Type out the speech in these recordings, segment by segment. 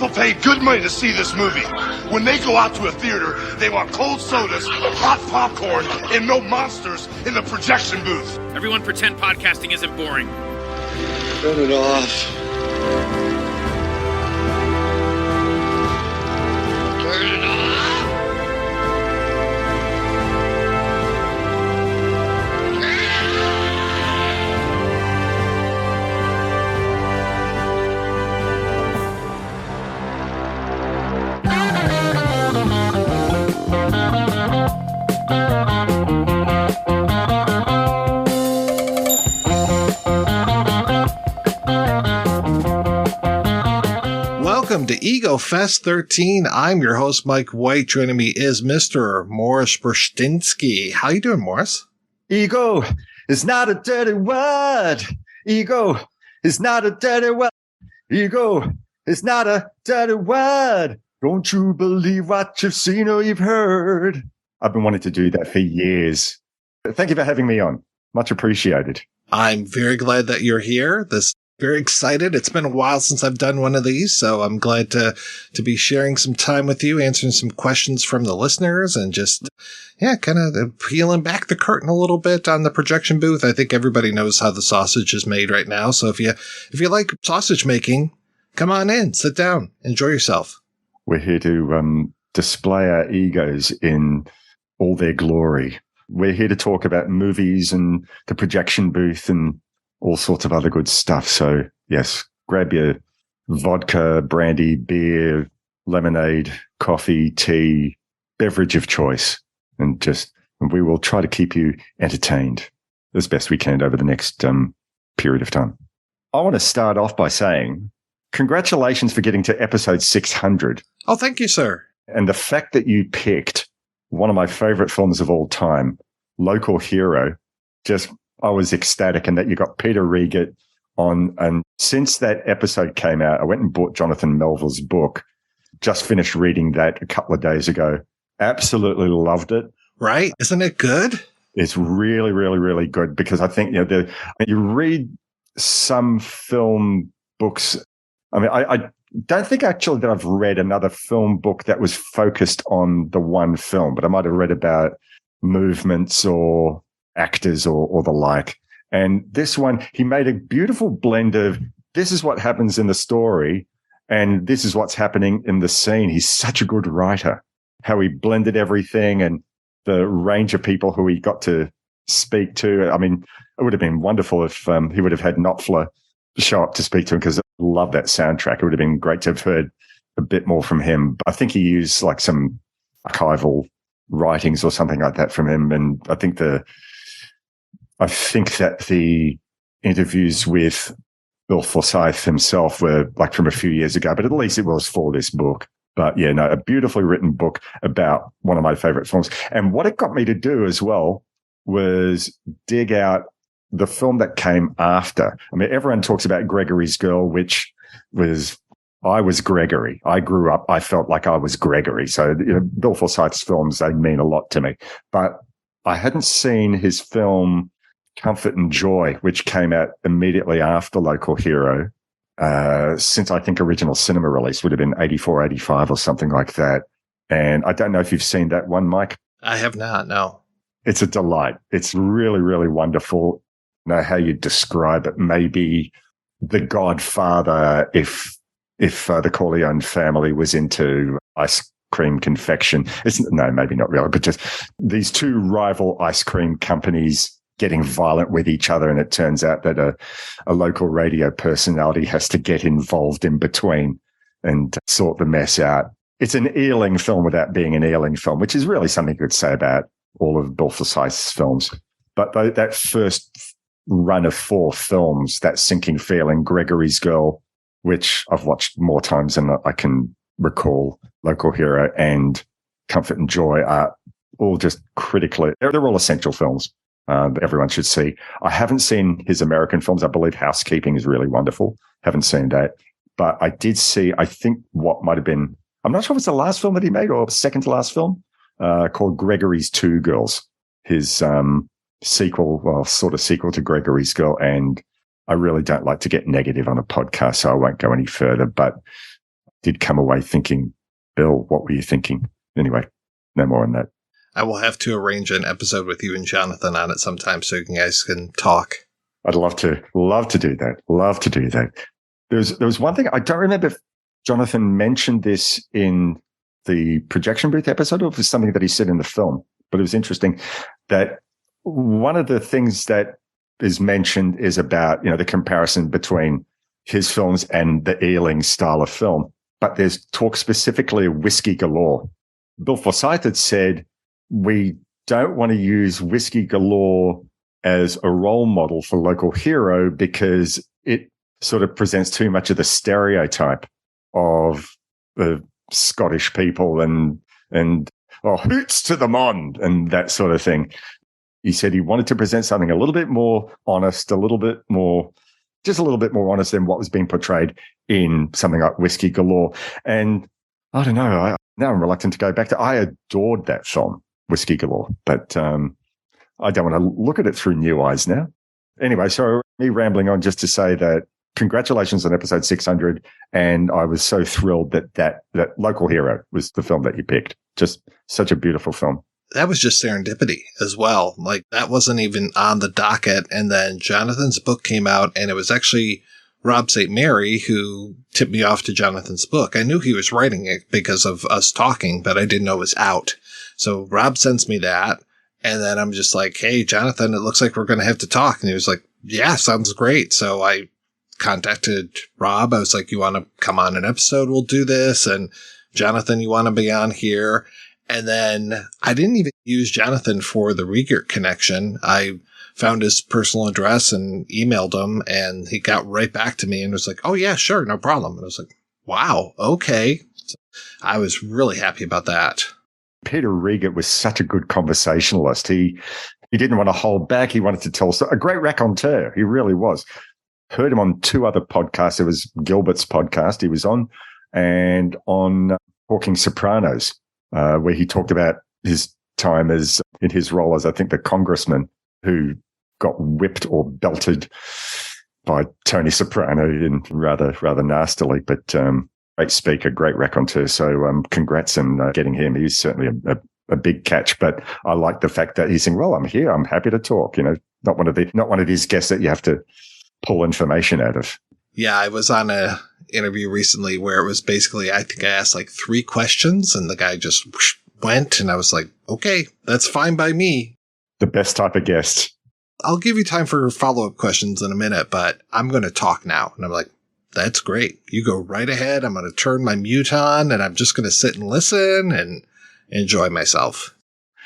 People pay good money to see this movie. When they go out to a theater, they want cold sodas, hot popcorn, and no monsters in the projection booth. Everyone pretend podcasting isn't boring. Turn it off. Turn it off. Welcome to Ego Fest 13. I'm your host, Mike White. Joining me is Mr. Morris Burstinsky. How you doing, Morris? Ego is not a dirty word. Ego is not a dirty word. Ego is not a dirty word. Don't you believe what you've seen or you've heard? I've been wanting to do that for years. Thank you for having me on. Much appreciated. I'm very glad that you're here. Very excited. It's been a while since I've done one of these, so I'm glad to be sharing some time with you, answering some questions from the listeners, and just, kind of peeling back the curtain a little bit on the projection booth. I think everybody knows how the sausage is made right now, so if you like sausage making, come on in, sit down, enjoy yourself. We're here to display our egos in all their glory. We're here to talk about movies and the projection booth and all sorts of other good stuff. So, yes, grab your vodka, brandy, beer, lemonade, coffee, tea, beverage of choice, and we will try to keep you entertained as best we can over the next period of time. I want to start off by saying congratulations for getting to episode 600. Oh, thank you, sir. And the fact that you picked one of my favorite films of all time, Local Hero, I was ecstatic, and that you got Peter Riegert on. And since that episode came out, I went and bought Jonathan Melville's book. Just finished reading that a couple of days ago. Absolutely loved it. Right? Isn't it good? It's really, really, really good, because I think, you read some film books. I mean, I don't think actually that I've read another film book that was focused on the one film, but I might have read about movements or actors or the like. And this one, he made a beautiful blend of this is what happens in the story and this is what's happening in the scene. He's such a good writer, how he blended everything and the range of people who he got to speak to. I mean, it would have been wonderful if he would have had Knopfler show up to speak to him, because I love that soundtrack. It would have been great to have heard a bit more from him. But I think he used like some archival writings or something like that from him. And I think that the interviews with Bill Forsyth himself were like from a few years ago, but at least it was for this book. But a beautifully written book about one of my favorite films. And what it got me to do as well was dig out the film that came after. I mean, everyone talks about Gregory's Girl, which was, I was Gregory. I grew up, I felt like I was Gregory. So Bill Forsyth's films, they mean a lot to me. But I hadn't seen his film Comfort and Joy, which came out immediately after Local Hero, since I think original cinema release would have been 84, 85 or something like that. And I don't know if you've seen that one, Mike. I have not, no. It's a delight. It's really, really wonderful. I know how you describe it. Maybe The Godfather, if the Corleone family was into ice cream confection. No, maybe not really, but just these two rival ice cream companies getting violent with each other, and it turns out that a local radio personality has to get involved in between and sort the mess out. It's an Ealing film without being an Ealing film, which is really something you could say about all of Bill Forsyth's films. But that first run of 4 films, that sinking feeling, Gregory's Girl, which I've watched more times than I can recall, Local Hero, and Comfort and Joy are all just critically, they're all essential films that everyone should see. I haven't seen his American films. I believe Housekeeping is really wonderful. Haven't seen that. But I did see, I think what might have been, I'm not sure if it's the last film that he made or second to last film, called Gregory's Two Girls, his sequel, well, sort of sequel to Gregory's Girl. And I really don't like to get negative on a podcast, so I won't go any further. But did come away thinking, Bill, what were you thinking? Anyway, no more on that. I will have to arrange an episode with you and Jonathan on it sometime so you guys can talk. I'd love to do that. Love to do that. There was one thing, I don't remember if Jonathan mentioned this in the projection booth episode or if it was something that he said in the film, but it was interesting that one of the things that is mentioned is about, the comparison between his films and the Ealing style of film. But there's talk specifically of Whiskey Galore. Bill Forsyth had said, we don't want to use Whiskey Galore as a role model for Local Hero because it sort of presents too much of the stereotype of the Scottish people and hoots to the mon and that sort of thing. He said he wanted to present something a little bit more honest, just a little bit more honest than what was being portrayed in something like Whiskey Galore. And I don't know, now I'm reluctant to go back to, I adored that film, Whiskey Galore, but I don't want to look at it through new eyes now. Anyway, so me rambling on just to say that congratulations on episode 600. And I was so thrilled that Local Hero was the film that you picked. Just such a beautiful film. That was just serendipity as well. Like, that wasn't even on the docket. And then Jonathan's book came out, and it was actually Rob St. Mary who tipped me off to Jonathan's book. I knew he was writing it because of us talking, but I didn't know it was out. So Rob sends me that. And then I'm just like, hey, Jonathan, it looks like we're going to have to talk. And he was like, yeah, sounds great. So I contacted Rob. I was like, you want to come on an episode? We'll do this. And Jonathan, you want to be on here? And then I didn't even use Jonathan for the Riegert connection. I found his personal address and emailed him, and he got right back to me and was like, oh yeah, sure. No problem. And I was like, wow. Okay. So I was really happy about that. Peter Riegert was such a good conversationalist. He didn't want to hold back. He wanted to tell a great raconteur. He really was. Heard him on two other podcasts. It was Gilbert's podcast he was on, and on Talking Sopranos, where he talked about his time as in his role as, I think, the congressman who got whipped or belted by Tony Soprano in rather nastily, but great speaker, great raconteur. So congrats on getting him. He's certainly a big catch, but I like the fact that he's saying, well, I'm here. I'm happy to talk. Not one of these guests that you have to pull information out of. Yeah, I was on a interview recently where it was basically, I think I asked like 3 questions and the guy just went, and I was like, okay, that's fine by me. The best type of guest. I'll give you time for follow-up questions in a minute, but I'm going to talk now. And I'm like, that's great. You go right ahead. I'm going to turn my mute on and I'm just going to sit and listen and enjoy myself.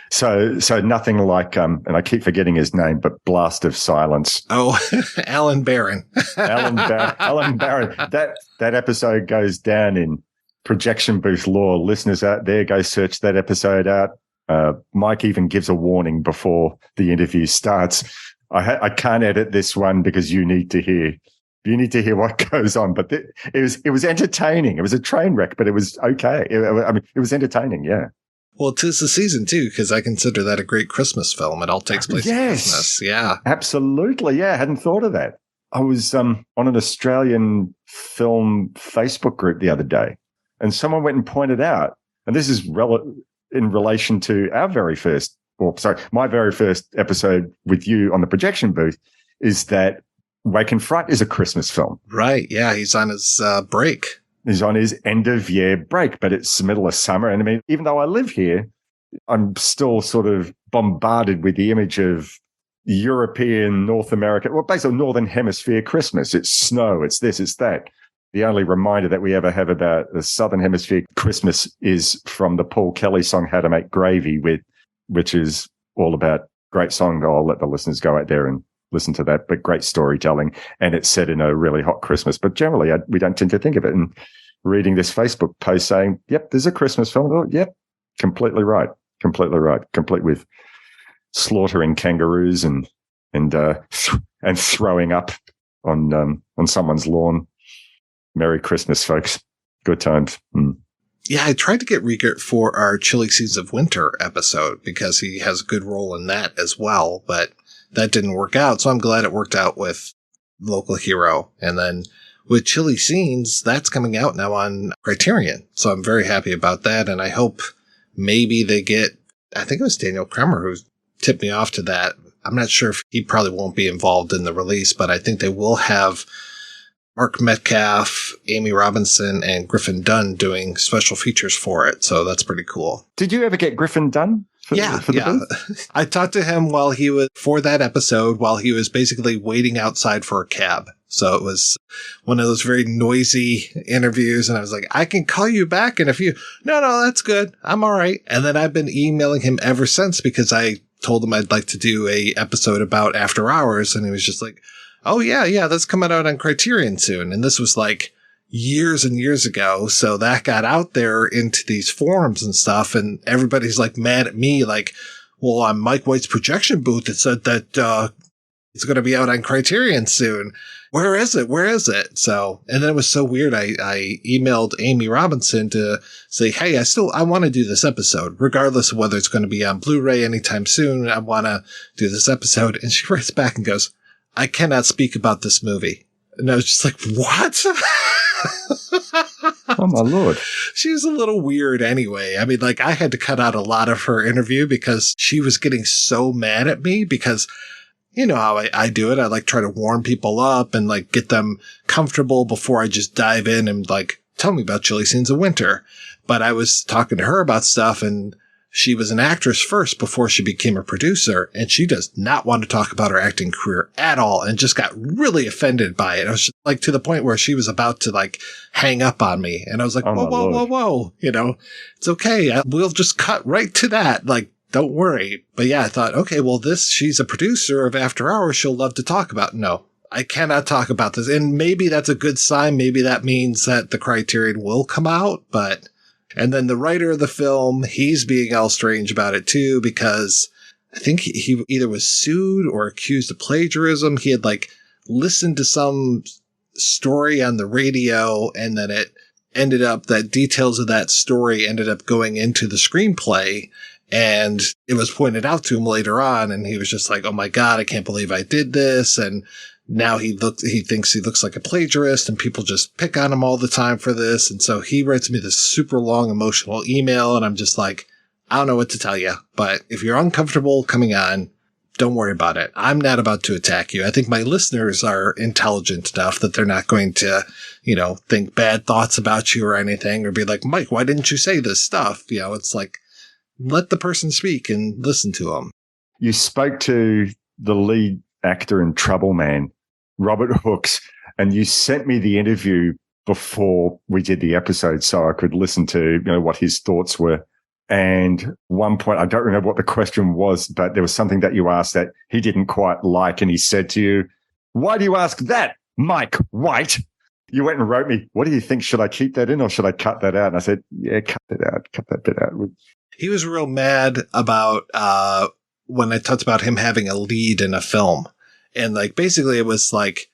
So nothing like, and I keep forgetting his name, but Blast of Silence. Oh, Alan Barron. Alan Barron. That episode goes down in projection booth lore. Listeners out there, go search that episode out. Mike even gives a warning before the interview starts. I can't edit this one because you need to hear what goes on. But it was entertaining. It was a train wreck, but it was okay. It was entertaining. Yeah. Well, 'tis the season too, because I consider that a great Christmas film. It all takes place at Christmas. Yeah, absolutely. Yeah, I hadn't thought of that. I was on an Australian film Facebook group the other day, and someone went and pointed out, and this is in relation to my very first episode with you on the projection booth, is that Wake and Fright is a Christmas film. Right. Yeah, he's on his break. He's on his end of year break, but it's the middle of summer. And I mean, even though I live here, I'm still sort of bombarded with the image of European, North America, well, basically Northern Hemisphere Christmas. It's snow, it's this, it's that. The only reminder that we ever have about the Southern Hemisphere Christmas is from the Paul Kelly song, How to Make Gravy, which is all about great song. I'll let the listeners go out there and listen to that, but great storytelling. And it's set in a really hot Christmas. But generally, we don't tend to think of it. And reading this Facebook post saying, yep, there's a Christmas film. Oh, yep, completely right. Complete with slaughtering kangaroos and throwing up on someone's lawn. Merry Christmas, folks. Good times. Yeah, I tried to get Riegert for our Chilly Seas of Winter episode because he has a good role in that as well, but that didn't work out. So I'm glad it worked out with Local Hero. And then with Chilly Scenes, that's coming out now on Criterion. So I'm very happy about that. And I hope maybe they get, I think it was Daniel Kremer who tipped me off to that. I'm not sure if he probably won't be involved in the release, but I think they will have Mark Metcalf, Amy Robinson, and Griffin Dunn doing special features for it. So that's pretty cool. Did you ever get Griffin Dunn? For the booth? I talked to him for that episode, while he was basically waiting outside for a cab. So it was one of those very noisy interviews. And I was like, I can call you back. And no, that's good. I'm all right. And then I've been emailing him ever since because I told him I'd like to do a episode about After Hours. And he was just like, oh yeah, that's coming out on Criterion soon. And this was like years and years ago. So that got out there into these forums and stuff. And everybody's like mad at me. Like, well, on Mike White's projection booth, it said that, it's going to be out on Criterion soon. Where is it? So, and then it was so weird. I emailed Amy Robinson to say, hey, I want to do this episode, regardless of whether it's going to be on Blu-ray anytime soon. I want to do this episode. And she writes back and goes, I cannot speak about this movie. And I was just like, what? Oh my Lord. She was a little weird anyway. I mean, like, I had to cut out a lot of her interview because she was getting so mad at me because you know how I do it. I like try to warm people up and like get them comfortable before I just dive in and like, tell me about Chilly Scenes of Winter. But I was talking to her about stuff and she was an actress first before she became a producer. And she does not want to talk about her acting career at all and just got really offended by it. I was just like to the point where she was about to like hang up on me. And I was like, whoa. You know, it's okay. We'll just cut right to that. Like, don't worry. But yeah, I thought, okay, well, she's a producer of After Hours. She'll love to talk about. No, I cannot talk about this. And maybe that's a good sign. Maybe that means that the Criterion will come out. And then the writer of the film, he's being all strange about it too, because I think he either was sued or accused of plagiarism. He had like listened to some story on the radio and then it ended up that details of that story ended up going into the screenplay. And it was pointed out to him later on, and he was just like, oh my God, I can't believe I did this. And now he thinks he looks like a plagiarist, and people just pick on him all the time for this. And so he writes me this super long emotional email, and I'm just like, I don't know what to tell you, but if you're uncomfortable coming on, don't worry about it. I'm not about to attack you. I think my listeners are intelligent enough that they're not going to, think bad thoughts about you or anything, or be like, Mike, why didn't you say this stuff? It's like, let the person speak and listen to them. You spoke to the lead actor in Trouble Man, Robert Hooks, and you sent me the interview before we did the episode so I could listen to, what his thoughts were. And one point, I don't remember what the question was, but there was something that you asked that he didn't quite like. And he said to you, why do you ask that, Mike White? You went and wrote me, what do you think? Should I keep that in or should I cut that out? And I said, yeah, cut it out. Cut that bit out. He was real mad about when I talked about him having a lead in a film. And like basically it was like,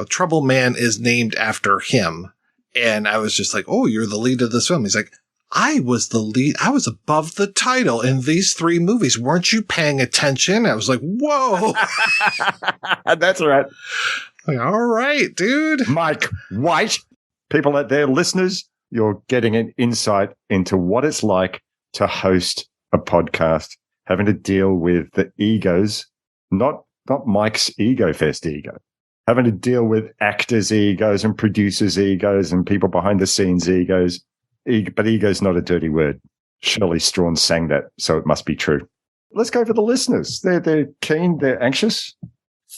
Trouble Man is named after him. And I was just like, oh, you're the lead of this film. He's like, I was the lead. I was above the title in these 3 movies. Weren't you paying attention? I was like, whoa. That's right. Like, all right, dude. Mike White, people out there, listeners, you're getting an insight into what it's like to host a podcast, having to deal with the egos, not Mike's Ego Fest ego, having to deal with actors' egos and producers' egos and people behind the scenes' egos. But ego's not a dirty word. Shirley Strawn sang that, so it must be true. Let's go for the listeners. They're keen, they're anxious.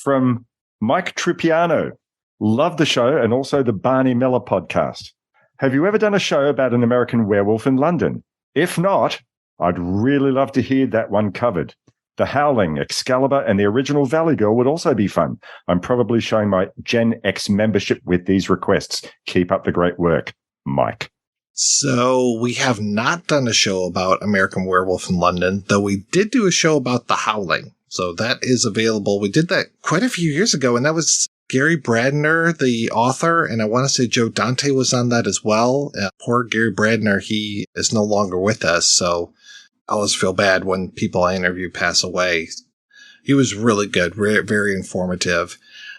From Mike Tripiano, love the show and also the Barney Miller podcast. Have you ever done a show about an American werewolf in London? If not, I'd really love to hear that one covered. The Howling, Excalibur, and the original Valley Girl would also be fun. I'm probably showing my Gen X membership with these requests. Keep up the great work, Mike. So we have not done a show about American Werewolf in London, though we did do a show about The Howling. So that is available. We did that quite a few years ago, and that was Gary Bradner, the author, and I want to say Joe Dante was on that as well. Poor Gary Bradner, he is no longer with us, so I always feel bad when people I interview pass away. He was really good, very informative.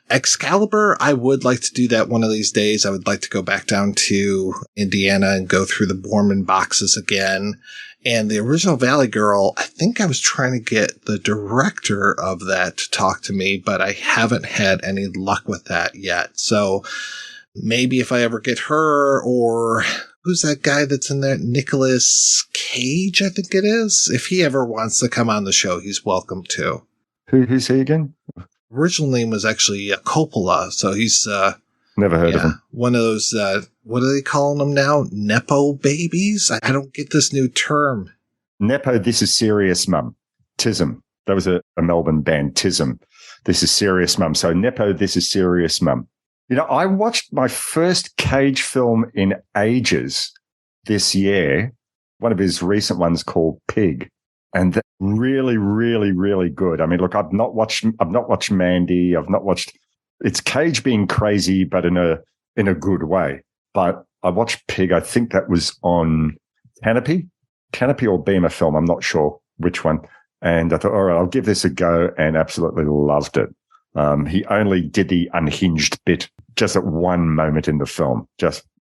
Excalibur, I would like to do that one of these days. I would like to go back down to Indiana and go through the Borman boxes again. And the original Valley Girl, I think I was trying to get the director of that to talk to me, but I haven't had any luck with that yet. So maybe if I ever get her, or who's that guy that's in there? Nicolas Cage, I think it is. If he ever wants to come on the show, he's welcome to. Who's he again? Original name was actually Coppola, so he's never heard of him. One of those, what are they calling them now? Nepo babies? I don't get this new term. Nepo, This Is Serious Mum. TISM. That was a Melbourne band, TISM. This Is Serious Mum. So Nepo, This Is Serious Mum. You know, I watched my first Cage film in ages this year, one of his recent ones called Pig. And that really, really, really good. I mean, look, I've not watched Mandy. I've not watched, it's Cage being crazy, but in a good way. But I watched Pig. I think that was on Canopy or Beamer Film. I'm not sure which one. And I thought, all right, I'll give this a go, and absolutely loved it. He only did the unhinged bit just at one moment in the film,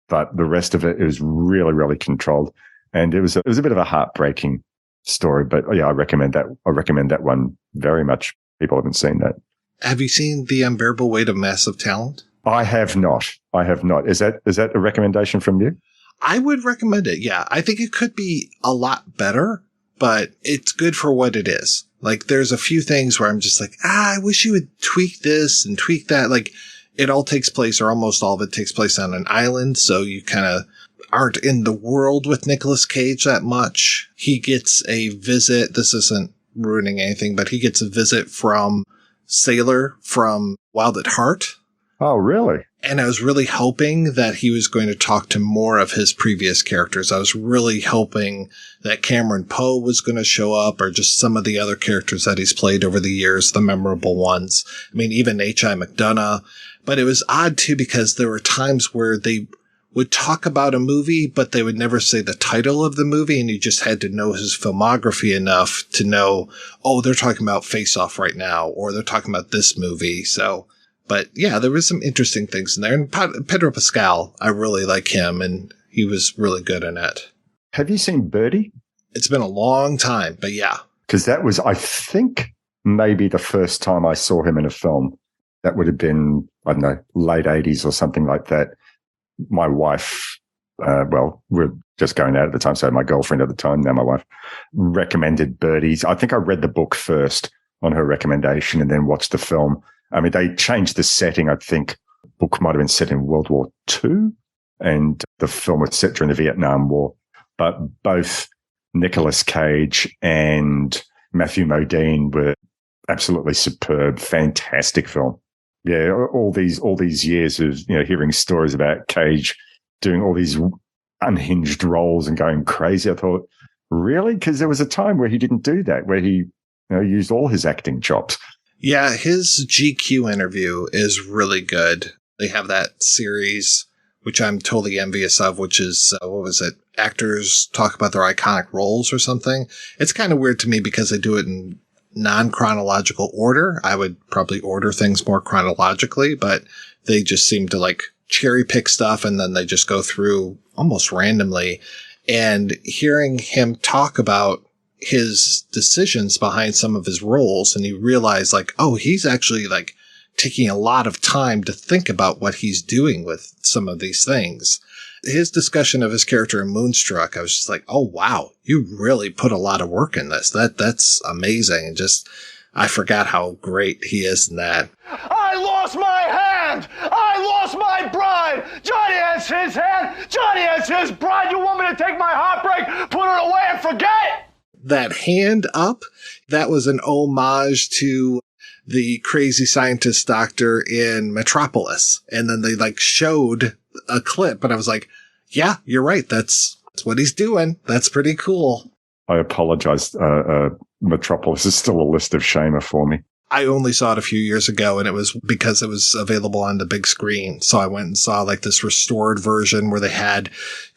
but the rest of it was really, really controlled. And it was a bit of a heartbreaking story, but yeah, I recommend that one very much. People haven't seen that. Have you seen The Unbearable Weight of Massive Talent? I have not. Is that a recommendation from you? I would recommend it. Yeah. I think it could be a lot better, but it's good for what it is. Like, there's a few things where I'm just like, I wish you would tweak this and tweak that. Like, it all takes place, or almost all of it takes place on an island. So you kind of aren't in the world with Nicolas Cage that much. He gets a visit. This isn't ruining anything, but he gets a visit from Sailor from Wild at Heart. Oh, really? And I was really hoping that he was going to talk to more of his previous characters. I was really hoping that Cameron Poe was going to show up, or just some of the other characters that he's played over the years, the memorable ones. I mean, even H.I. McDonough. But it was odd, too, because there were times where they would talk about a movie, but they would never say the title of the movie, and you just had to know his filmography enough to know, oh, they're talking about Face Off right now, or they're talking about this movie. So, but yeah, there was some interesting things in there. And Pedro Pascal, I really like him, and he was really good in it. Have you seen Birdie? It's been a long time, but yeah. Because that was, I think, maybe the first time I saw him in a film. That would have been, I don't know, late 80s or something like that. My wife, we're just going out at the time, so my girlfriend at the time, now my wife, recommended Birdies. I think I read the book first on her recommendation and then watched the film. I mean, they changed the setting. I think the book might have been set in World War II and the film was set during the Vietnam War. But both Nicolas Cage and Matthew Modine were absolutely superb, fantastic film. Yeah, all these years of, you know, hearing stories about Cage doing all these unhinged roles and going crazy, I thought, really? Because there was a time where he didn't do that, where he, you know, used all his acting chops. Yeah, his GQ interview is really good. They have that series, which I'm totally envious of, which is, what was it? Actors talk about their iconic roles or something. It's kind of weird to me because they do it in non-chronological order. I would probably order things more chronologically, but they just seem to like cherry pick stuff and then they just go through almost randomly. And hearing him talk about his decisions behind some of his roles, and you realize like, oh, he's actually like taking a lot of time to think about what he's doing with some of these things. His discussion of his character in Moonstruck, I was just like, oh, wow, you really put a lot of work in this. That's amazing. And just, I forgot how great he is in that. I lost my hand! I lost my bride! Johnny has his hand! Johnny has his bride! You want me to take my heartbreak, put it away, and forget it? That hand up, that was an homage to the crazy scientist doctor in Metropolis. And then they like showed a clip and I was like, yeah, you're right. That's what he's doing. That's pretty cool. I apologize. Metropolis is still a list of shamer for me. I only saw it a few years ago and it was because it was available on the big screen. So I went and saw like this restored version where they had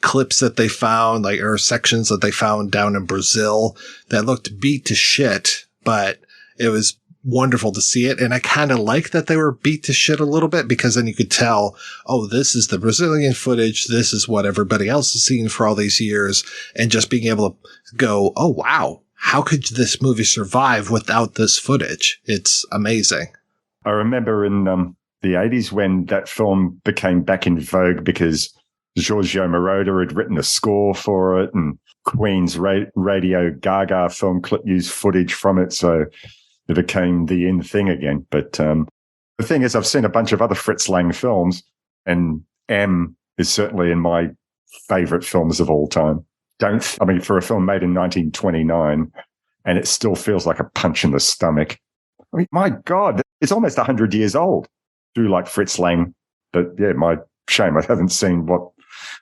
clips that they found, like, or sections that they found down in Brazil that looked beat to shit, but it was wonderful to see it. And I kind of like that they were beat to shit a little bit, because then you could tell, oh, this is the Brazilian footage. This is what everybody else has seen for all these years. And just being able to go, oh, wow, how could this movie survive without this footage? It's amazing. I remember in the 80s when that film became back in vogue because Giorgio Moroder had written a score for it, and Queen's Radio Gaga film clip used footage from it. So it became the in thing again. But the thing is, I've seen a bunch of other Fritz Lang films, and M is certainly in my favorite films of all time. For a film made in 1929, and it still feels like a punch in the stomach. I mean, my God, it's almost 100 years old. I do like Fritz Lang, but yeah, my shame I haven't seen what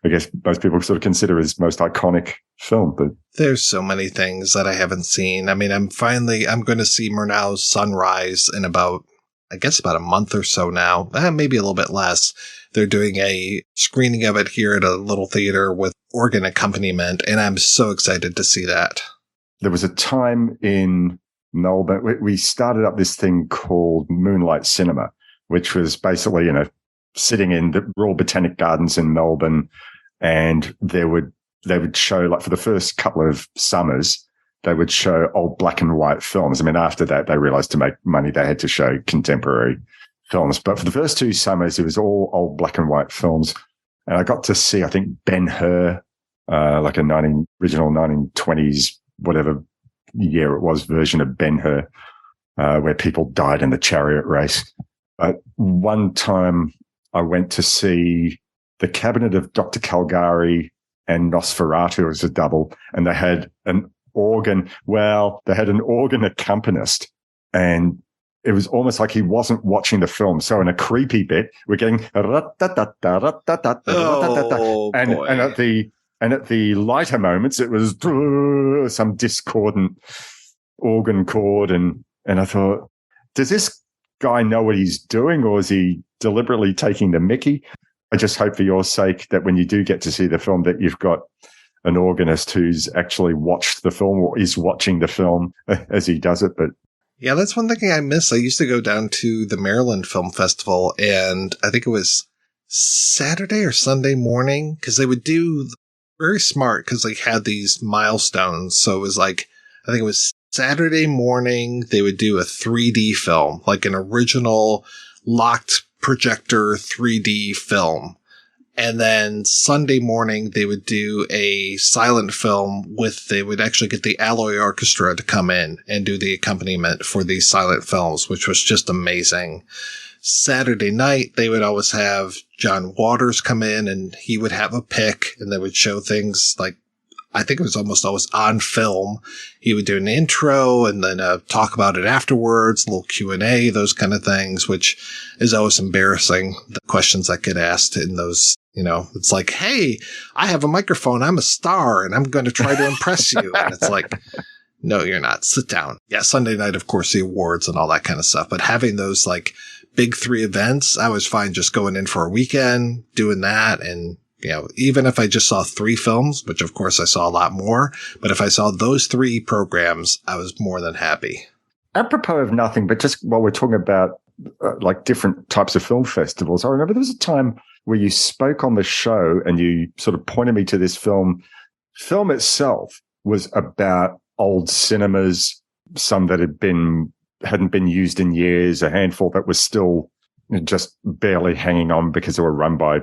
I guess most people sort of consider his most iconic film. But there's so many things that I haven't seen. I mean, I'm going to see Murnau's Sunrise in about a month or so now, maybe a little bit less. They're doing a screening of it here at a little theater with organ accompaniment, and I'm so excited to see that. There was a time in Melbourne, we started up this thing called Moonlight Cinema, which was basically, sitting in the Royal Botanic Gardens in Melbourne, and they would show, like, for the first couple of summers, they would show old black and white films. I mean, after that, they realized to make money, they had to show contemporary films. But for the first 2 summers, it was all old black and white films. And I got to see, I think, Ben-Hur, like a original 1920s, whatever year it was, version of Ben-Hur, where people died in the chariot race. But one time I went to see The Cabinet of Dr. Caligari and Nosferatu as a double, and they had an organ. Well, they had an organ accompanist, and it was almost like he wasn't watching the film. So in a creepy bit, we're getting and at the lighter moments, it was some discordant organ chord, and I thought, does this guy know what he's doing, or is he deliberately taking the mickey? I just hope for your sake that when you do get to see the film that you've got an organist who's actually watched the film or is watching the film as he does it. But yeah, that's one thing I miss. I used to go down to the Maryland Film Festival, and I think it was Saturday or Sunday morning, because they would do very smart, because they had these milestones. So it was like, I think it was Saturday morning, they would do a 3D film, like an original locked projector 3D film. And then Sunday morning, they would do a silent film they would actually get the Alloy Orchestra to come in and do the accompaniment for these silent films, which was just amazing. Saturday night, they would always have John Waters come in, and he would have a pick, and they would show things like, I think it was almost always on film. He would do an intro and then talk about it afterwards, a little Q&A, those kind of things, which is always embarrassing, the questions that get asked in those, it's like, hey, I have a microphone, I'm a star, and I'm going to try to impress you. And it's like, no, you're not. Sit down. Yeah, Sunday night, of course, the awards and all that kind of stuff. But having those, like, big 3 events, I was fine just going in for a weekend, doing that, and even if I just saw 3 films, which of course I saw a lot more, but if I saw those 3 programs, I was more than happy. Apropos of nothing, but just while we're talking about like different types of film festivals, I remember there was a time where you spoke on the show and you sort of pointed me to this film. Film itself was about old cinemas, some that hadn't been used in years, a handful that was still just barely hanging on because they were run by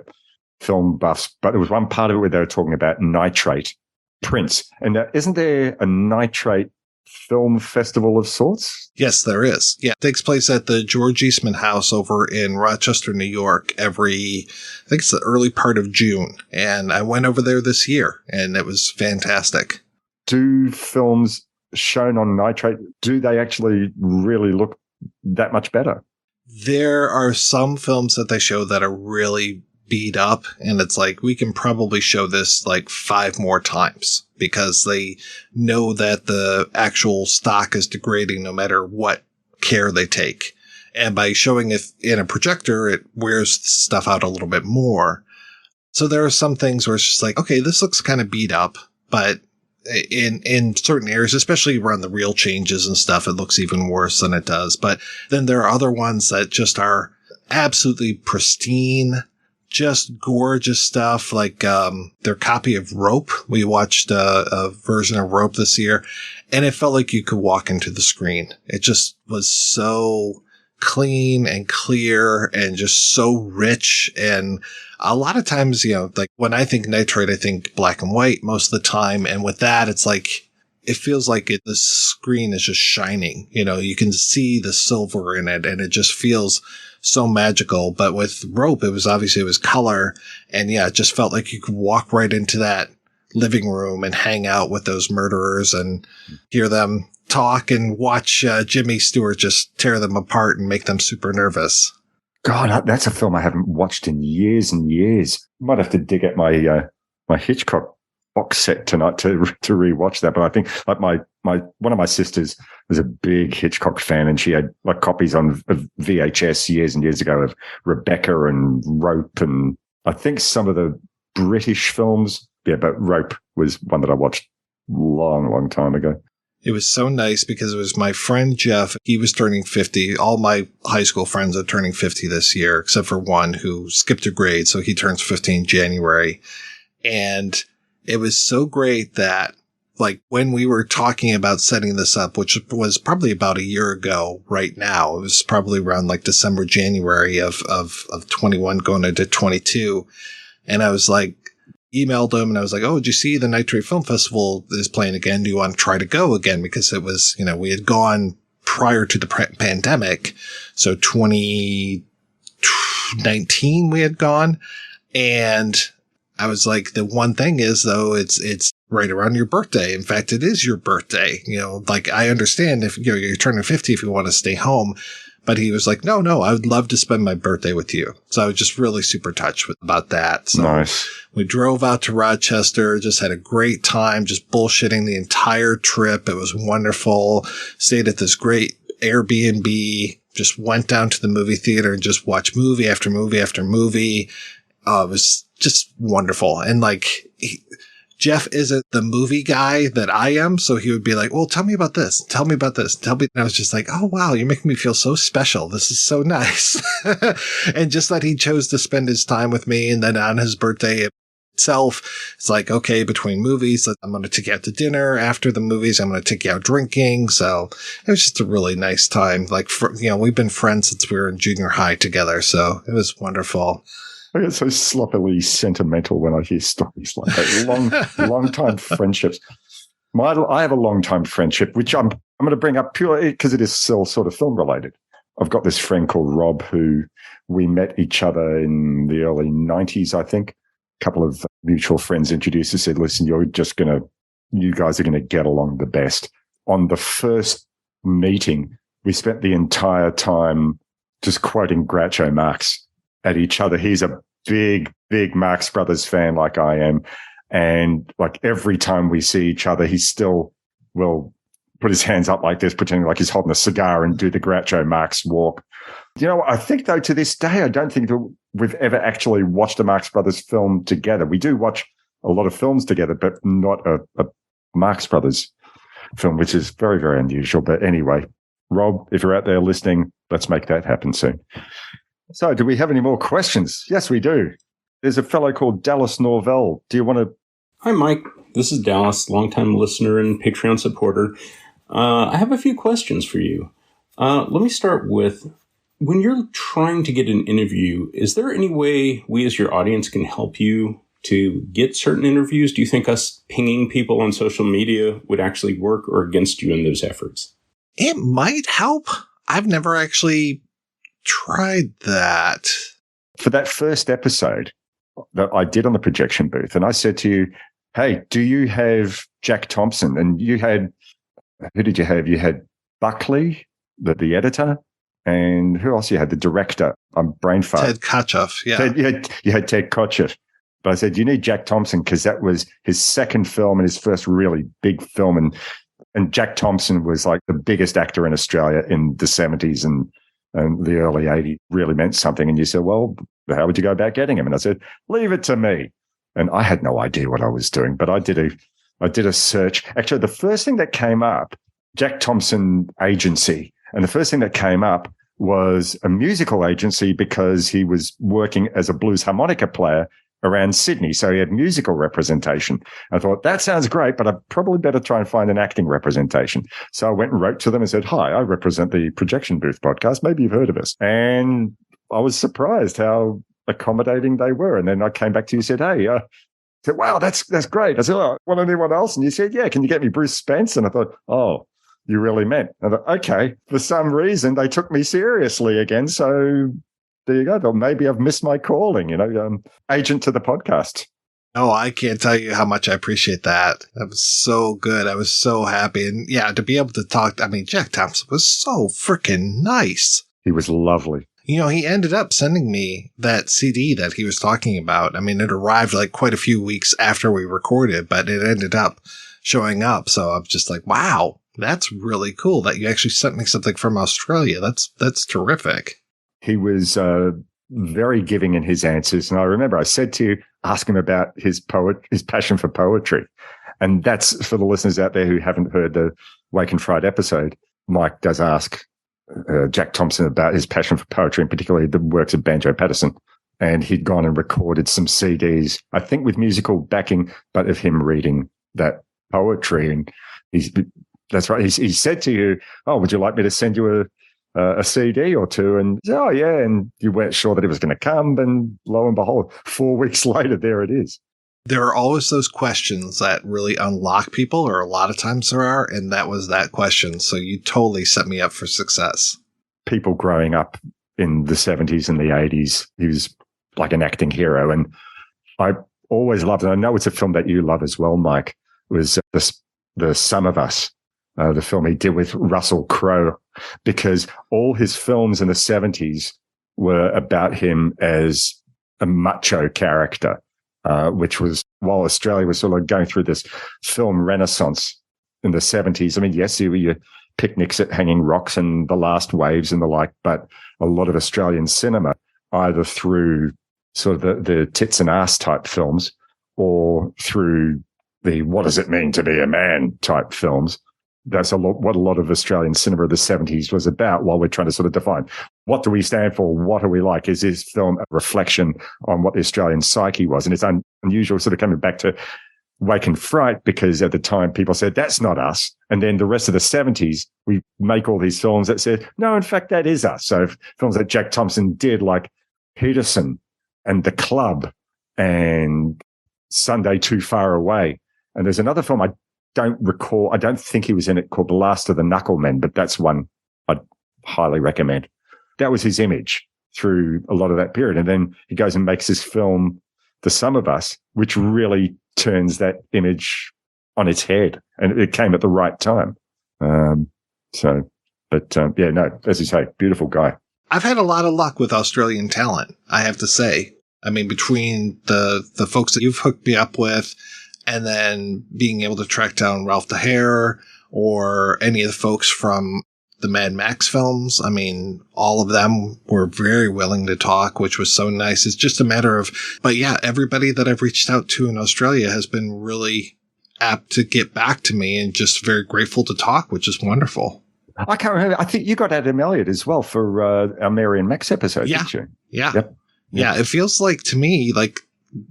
film buffs. But there was one part of it where they were talking about nitrate prints. And isn't there a nitrate film festival of sorts? Yes, there is. Yeah, it takes place at the George Eastman House over in Rochester, New York, I think it's the early part of June. And I went over there this year, and it was fantastic. Do films shown on nitrate, do they actually really look that much better? There are some films that they show that are really beat up, and it's like, we can probably show this like 5 more times, because they know that the actual stock is degrading no matter what care they take. And by showing it in a projector, it wears stuff out a little bit more. So there are some things where it's just like, okay, this looks kind of beat up, but in certain areas, especially around the reel changes and stuff, it looks even worse than it does. But then there are other ones that just are absolutely pristine, just gorgeous stuff, like their copy of Rope. We watched a version of Rope this year, and it felt like you could walk into the screen. It just was so clean and clear and just so rich. And a lot of times, like when I think nitrate, I think black and white most of the time. And with that, it's like, it feels like the screen is just shining. You can see the silver in it, and it just feels so magical. But with Rope, it was color. And yeah, it just felt like you could walk right into that living room and hang out with those murderers and hear them talk and watch Jimmy Stewart just tear them apart and make them super nervous. God, that's a film I haven't watched in years and years. Might have to dig at my my Hitchcock box set tonight to rewatch that. But I think like my one of my sisters was a big Hitchcock fan, and she had like copies of VHS years and years ago of Rebecca and Rope, and I think some of the British films. Yeah, but Rope was one that I watched long time ago. It was so nice because it was my friend Jeff. He was turning 50. All my high school friends are turning 50 this year, except for one who skipped a grade. So he turns 50 in January. And it was so great that, like, when we were talking about setting this up, which was probably about a year ago right now, it was probably around like December, January of 21 going into 22. And I was like, emailed him and I was like, oh, did you see the Nitrate Film Festival is playing again? Do you want to try to go again? Because it was, we had gone prior to the pandemic. So 2019 we had gone. And I was like, the one thing is though, it's right around your birthday. In fact, it is your birthday. Like I understand if you're turning 50, if you want to stay home. But he was like, no, I would love to spend my birthday with you. So I was just really super touched about that. So nice. We drove out to Rochester, just had a great time, just bullshitting the entire trip. It was wonderful. Stayed at this great Airbnb, just went down to the movie theater and just watched movie after movie after movie. It was just wonderful. And like, Jeff isn't the movie guy that I am. So he would be like, well, tell me about this. Tell me about this. And I was just like, oh, wow, you're making me feel so special. This is so nice. And just that he chose to spend his time with me. And then on his birthday itself, it's like, okay, between movies, I'm going to take you out to dinner. After the movies, I'm going to take you out drinking. So it was just a really nice time. Like, we've been friends since we were in junior high together. So it was wonderful. I get so sloppily sentimental when I hear stories like that. Long time friendships. I have a long time friendship, which I'm going to bring up purely because it is still sort of film related. I've got this friend called Rob who we met each other in the early 90s, I think. A couple of mutual friends introduced us, said, listen, you guys are going to get along the best. On the first meeting, we spent the entire time just quoting Groucho Marx at each other. He's a big Marx Brothers fan like I am. And like every time we see each other, he still will put his hands up like this, pretending like he's holding a cigar and do the Groucho Marx walk. I think though to this day, I don't think that we've ever actually watched a Marx Brothers film together. We do watch a lot of films together, but not a Marx Brothers film, which is very, very unusual. But anyway, Rob, if you're out there listening, let's make that happen soon. So do we have any more questions? Yes, we do. There's a fellow called Dallas Norvell. Do you want to? Hi, Mike. This is Dallas, longtime listener and Patreon supporter. I have a few questions for you. Let me start with, when you're trying to get an interview, is there any way we as your audience can help you to get certain interviews? Do you think us pinging people on social media would actually work or against you in those efforts? It might help. I've never actually tried that. For that first episode that I did on the projection booth, and I said to you, hey, do you have Jack Thompson? And you had, who did you have? You had Buckley, the editor, and who else you had? The director. I'm brain fart. Ted Kotcheff, yeah. You had Ted Kotcheff. But I said, you need Jack Thompson because that was his second film and his first really big film. And Jack Thompson was like the biggest actor in Australia in the 70s and the early 80s, really meant something. And you said, well, how would you go about getting him? And I said, leave it to me. And I had no idea what I was doing, but I did I did a search. Actually, the first thing that came up, Jack Thompson Agency, and the first thing that came up was a musical agency because he was working as a blues harmonica player around Sydney. So he had musical representation. I thought, that sounds great, but I'd probably better try and find an acting representation. So I went and wrote to them and said, hi, I represent the Projection Booth podcast. Maybe you've heard of us. And I was surprised how accommodating they were. And then I came back to you and said, hey, I said, wow, that's great. I said, oh, want anyone else? And you said, yeah, can you get me Bruce Spence? And I thought, oh, you really meant. I thought, okay, for some reason, they took me seriously again. So there you go. Well, maybe I've missed my calling, agent to the podcast. Oh, I can't tell you how much I appreciate that. That was so good. I was so happy. And yeah, to be able to talk, Jack Thompson was so freaking nice. He was lovely. He ended up sending me that CD that he was talking about. It arrived like quite a few weeks after we recorded, but it ended up showing up. So I'm just like, wow, that's really cool that you actually sent me something from Australia. That's terrific. He was very giving in his answers. And I remember I said to you, ask him about his passion for poetry. And that's for the listeners out there who haven't heard the Wake and Fried episode. Mike does ask Jack Thompson about his passion for poetry, and particularly the works of Banjo Paterson. And he'd gone and recorded some CDs, I think with musical backing, but of him reading that poetry. And that's right. He said to you, oh, would you like me to send you a CD or two? And he said, oh, yeah. And you weren't sure that it was going to come. And lo and behold, 4 weeks later, there it is. There are always those questions that really unlock people, or a lot of times there are, and that was that question. So you totally set me up for success. People growing up in the 70s and the 80s, he was like an acting hero. And I always loved it. I know it's a film that you love as well, Mike. It was The Sum of Us, the film he did with Russell Crowe, because all his films in the 70s were about him as a macho character. Which was while Australia was sort of going through this film renaissance in the 70s. Yes, there were your picnics at Hanging Rocks and The Last Waves and the like, but a lot of Australian cinema, either through sort of the tits and ass type films or through the what does it mean to be a man type films. That's what a lot of Australian cinema of the 70s was about, while we're trying to sort of define what do we stand for, what are we like? Is this film a reflection on what the Australian psyche was? And it's unusual sort of coming back to Wake and Fright, because at the time people said, that's not us. And then the rest of the 70s, we make all these films that said, no, in fact, that is us. So films that Jack Thompson did, like Peterson and The Club and Sunday Too Far Away. And there's another film I don't think he was in it, called The Last of the Knucklemen, but that's one I'd highly recommend. That was his image through a lot of that period. And then he goes and makes this film, The Sum of Us, which really turns that image on its head. And it came at the right time. As you say, beautiful guy. I've had a lot of luck with Australian talent, I have to say. Between the folks that you've hooked me up with, and then being able to track down Ralph the Hare or any of the folks from the Mad Max films. All of them were very willing to talk, which was so nice. It's just a matter of, but yeah, everybody that I've reached out to in Australia has been really apt to get back to me and just very grateful to talk, which is wonderful. I can't remember. I think you got Adam Elliott as well for our Mary and Max episode, didn't you? Yeah. Yep. Yeah. It feels like to me, like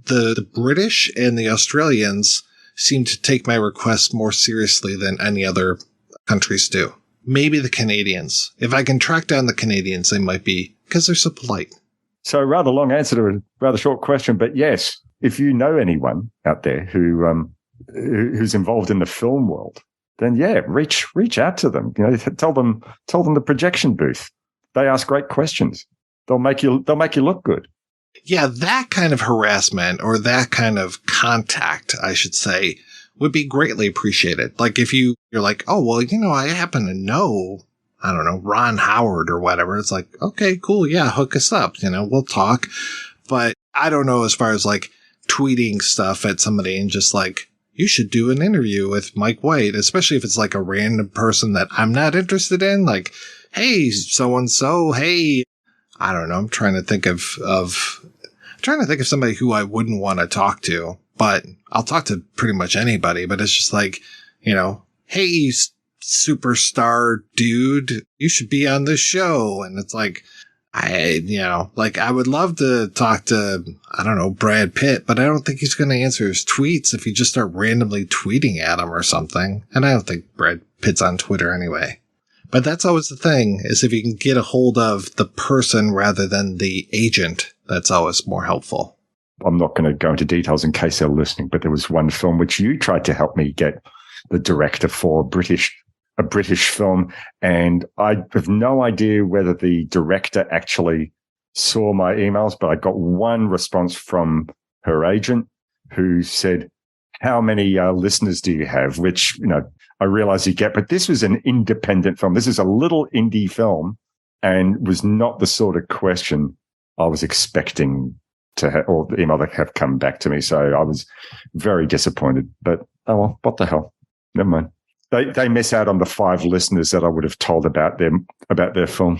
the British and the Australians seem to take my requests more seriously than any other countries do. Maybe the Canadians. If I can track down the Canadians, they might be, because they're so polite. So rather long answer to a rather short question, but yes, if you know anyone out there who's involved in the film world, then yeah, reach out to them. Tell them the Projection Booth. They ask great questions. They'll make you look good. Yeah, that kind of harassment, or that kind of contact, I should say, would be greatly appreciated. Like if you're like, oh, well, I happen to know, I don't know, Ron Howard or whatever. It's like, okay, cool. Yeah, hook us up. We'll talk. But I don't know, as far as like tweeting stuff at somebody and just like, you should do an interview with Mike White, especially if it's like a random person that I'm not interested in. Like, hey, so-and-so, hey, I don't know. I'm trying to think of somebody who I wouldn't want to talk to. but I'll talk to pretty much anybody, but it's just like, hey, superstar dude, you should be on this show. And it's like, I would love to talk to, I don't know, Brad Pitt, but I don't think he's going to answer his tweets if you just start randomly tweeting at him or something. And I don't think Brad Pitt's on Twitter anyway. But that's always the thing, is if you can get a hold of the person rather than the agent, that's always more helpful. I'm not going to go into details in case they're listening, but there was one film which you tried to help me get the director for, a British film, and I have no idea whether the director actually saw my emails, but I got one response from her agent who said, how many listeners do you have? Which, I realize you get, but this was an independent film. This is a little indie film and was not the sort of question I was expecting to have, or the email that have come back to me. So I was very disappointed, but oh well, what the hell? Never mind. They miss out on the 5 listeners that I would have told about their film.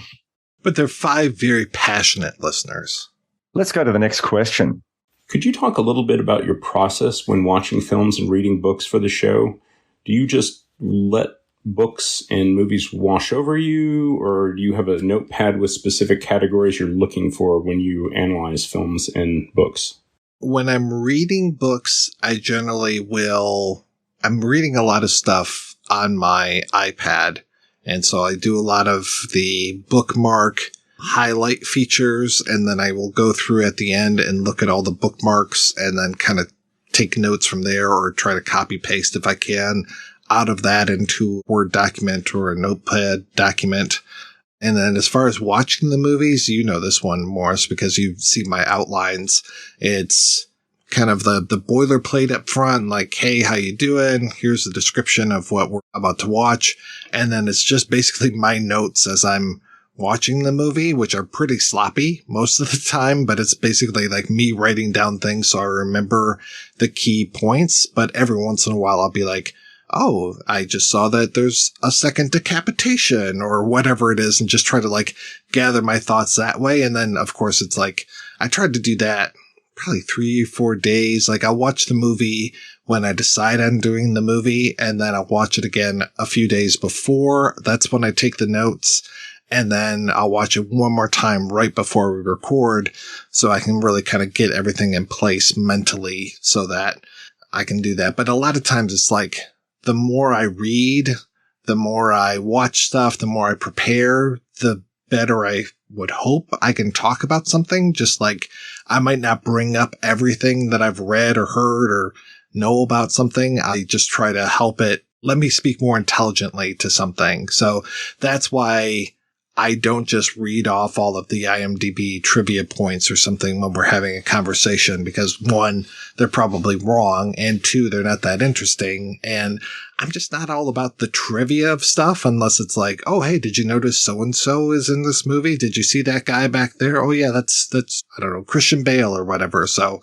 But they're 5 very passionate listeners. Let's go to the next question. Could you talk a little bit about your process when watching films and reading books for the show? Do you just let books and movies wash over you, or do you have a notepad with specific categories you're looking for when you analyze films and books? When I'm reading books, I generally I'm reading a lot of stuff on my iPad. And so I do a lot of the bookmark highlight features, and then I will go through at the end and look at all the bookmarks and then kind of take notes from there, or try to copy paste if I can out of that into a Word document or a notepad document. And then as far as watching the movies, this one, Morris, because you see my outlines. It's kind of the boilerplate up front, like, hey, how you doing? Here's the description of what we're about to watch. And then it's just basically my notes as I'm watching the movie, which are pretty sloppy most of the time, but it's basically like me writing down things so I remember the key points. But every once in a while I'll be like, oh, I just saw that there's a second decapitation or whatever it is, and just try to like gather my thoughts that way. And then of course it's like, I tried to do that probably 3-4 days. Like I'll watch the movie when I decide I'm doing the movie, and then I'll watch it again a few days before. That's when I take the notes, and then I'll watch it one more time right before we record, so I can really kind of get everything in place mentally so that I can do that. But a lot of times it's like, the more I read, the more I watch stuff, the more I prepare, the better I would hope I can talk about something. Just like I might not bring up everything that I've read or heard or know about something. I just try to help it. Let me speak more intelligently to something. So that's why I don't just read off all of the IMDb trivia points or something when we're having a conversation, because 1, they're probably wrong, and 2, they're not that interesting. And I'm just not all about the trivia of stuff unless it's like, oh, hey, did you notice so-and-so is in this movie? Did you see that guy back there? Oh yeah, that's, I don't know, Christian Bale or whatever. So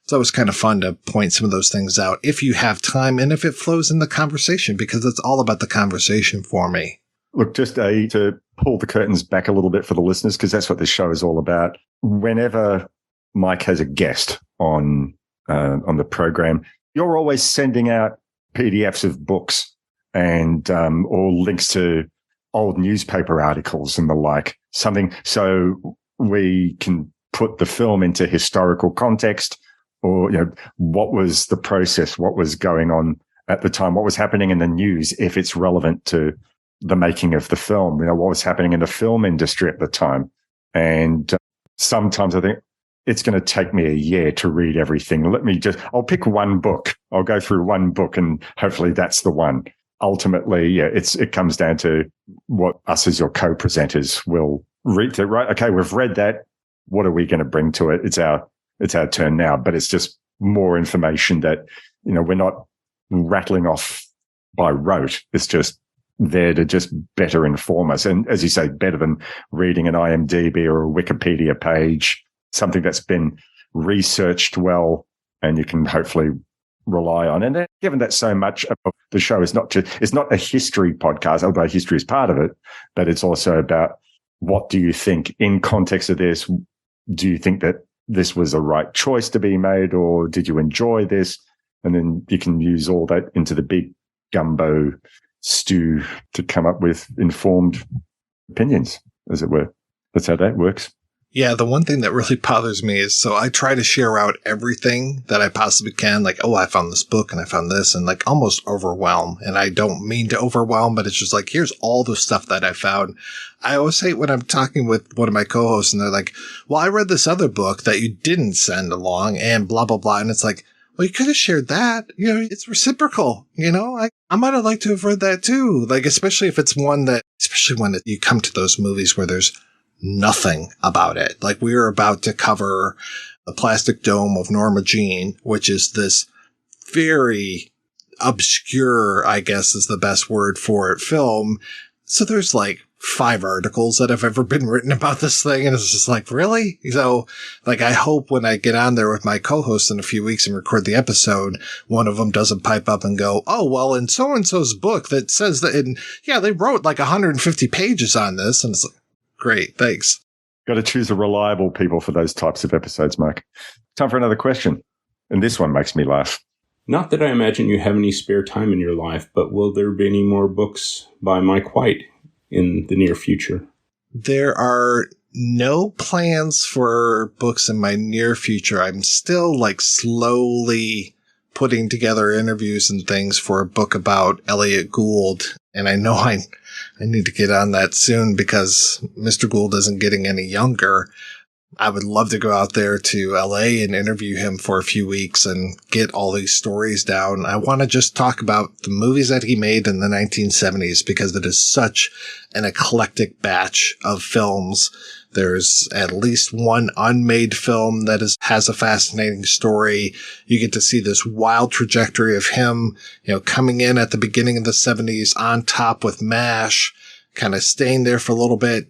it's always kind of fun to point some of those things out if you have time and if it flows in the conversation, because it's all about the conversation for me. Look, just to pull the curtains back a little bit for the listeners, because that's what this show is all about. Whenever Mike has a guest on the program, you're always sending out PDFs of books and or links to old newspaper articles and the like, something so we can put the film into historical context, or what was the process, what was going on at the time, what was happening in the news, if it's relevant to the making of the film, what was happening in the film industry at the time. And sometimes I think it's going to take me a year to read everything. I'll pick one book. I'll go through one book and hopefully that's the one. Ultimately, it comes down to what us as your co-presenters will read. Right? Okay, we've read that. What are we going to bring to it? It's our turn now, but it's just more information that, we're not rattling off by rote. It's just there to just better inform us. And as you say, better than reading an IMDb or a Wikipedia page, something that's been researched well and you can hopefully rely on. And given that so much of the show is not a history podcast, although history is part of it, but it's also about what do you think in context of this? Do you think that this was a right choice to be made, or did you enjoy this? And then you can use all that into the big gumbo stew to come up with informed opinions, as it were. That's how that works. Yeah, the one thing that really bothers me is, so I try to share out everything that I possibly can. Like, oh, I found this book and I found this, and like almost overwhelm. And I don't mean to overwhelm, but it's just like, here's all the stuff that I found. I always hate when I'm talking with one of my co-hosts and they're like, well, I read this other book that you didn't send along and blah, blah, blah. And it's like, well, you could have shared that. You know, it's reciprocal. You know, I might have liked to have read that too. Like, especially if it's one that, especially when you come to those movies where there's nothing about it. Like, we were about to cover The Plastic Dome of Norma Jean, which is this very obscure, I guess is the best word for it, film. So there's like 5 articles that have ever been written about this thing. And it's just like, really? So like, I hope when I get on there with my co-host in a few weeks and record the episode, one of them doesn't pipe up and go, oh, well, in so-and-so's book that says that, and yeah, they wrote like 150 pages on this. And it's like, great, thanks. Got to choose the reliable people for those types of episodes, Mark. Time for another question. And this one makes me laugh. Not that I imagine you have any spare time in your life, but will there be any more books by Mike White in the near future? There are no plans for books in my near future. I'm still like slowly putting together interviews and things for a book about Elliot Gould. And I know I need to get on that soon because Mr. Gould isn't getting any younger. I would love to go out there to LA and interview him for a few weeks and get all these stories down. I want to just talk about the movies that he made in the 1970s because it is such an eclectic batch of films. There's at least one unmade film that has a fascinating story. You get to see this wild trajectory of him, you know, coming in at the beginning of the 70s on top with MASH, kind of staying there for a little bit,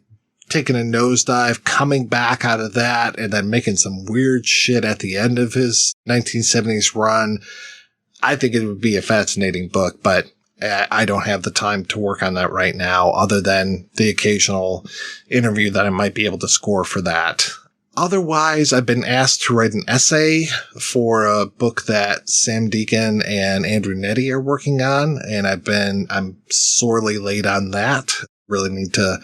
taking a nosedive, coming back out of that, and then making some weird shit at the end of his 1970s run. I think it would be a fascinating book, but I don't have the time to work on that right now, other than the occasional interview that I might be able to score for that. Otherwise, I've been asked to write an essay for a book that Sam Deacon and Andrew Nettie are working on, and I'm sorely late on that. Really need to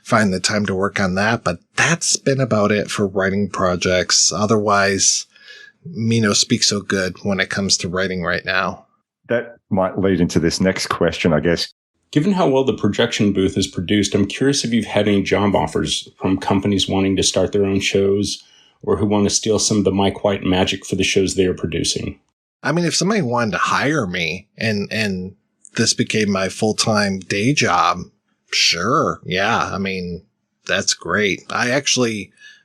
find the time to work on that, but that's been about it for writing projects. Otherwise, me no speak so good when it comes to writing right now. That might lead into this next question, I guess. Given how well the projection booth is produced, I'm curious if you've had any job offers from companies wanting to start their own shows or who want to steal some of the Mike White magic for the shows they are producing. I mean, if somebody wanted to hire me and this became my full-time day job, sure. Yeah. I mean, that's great.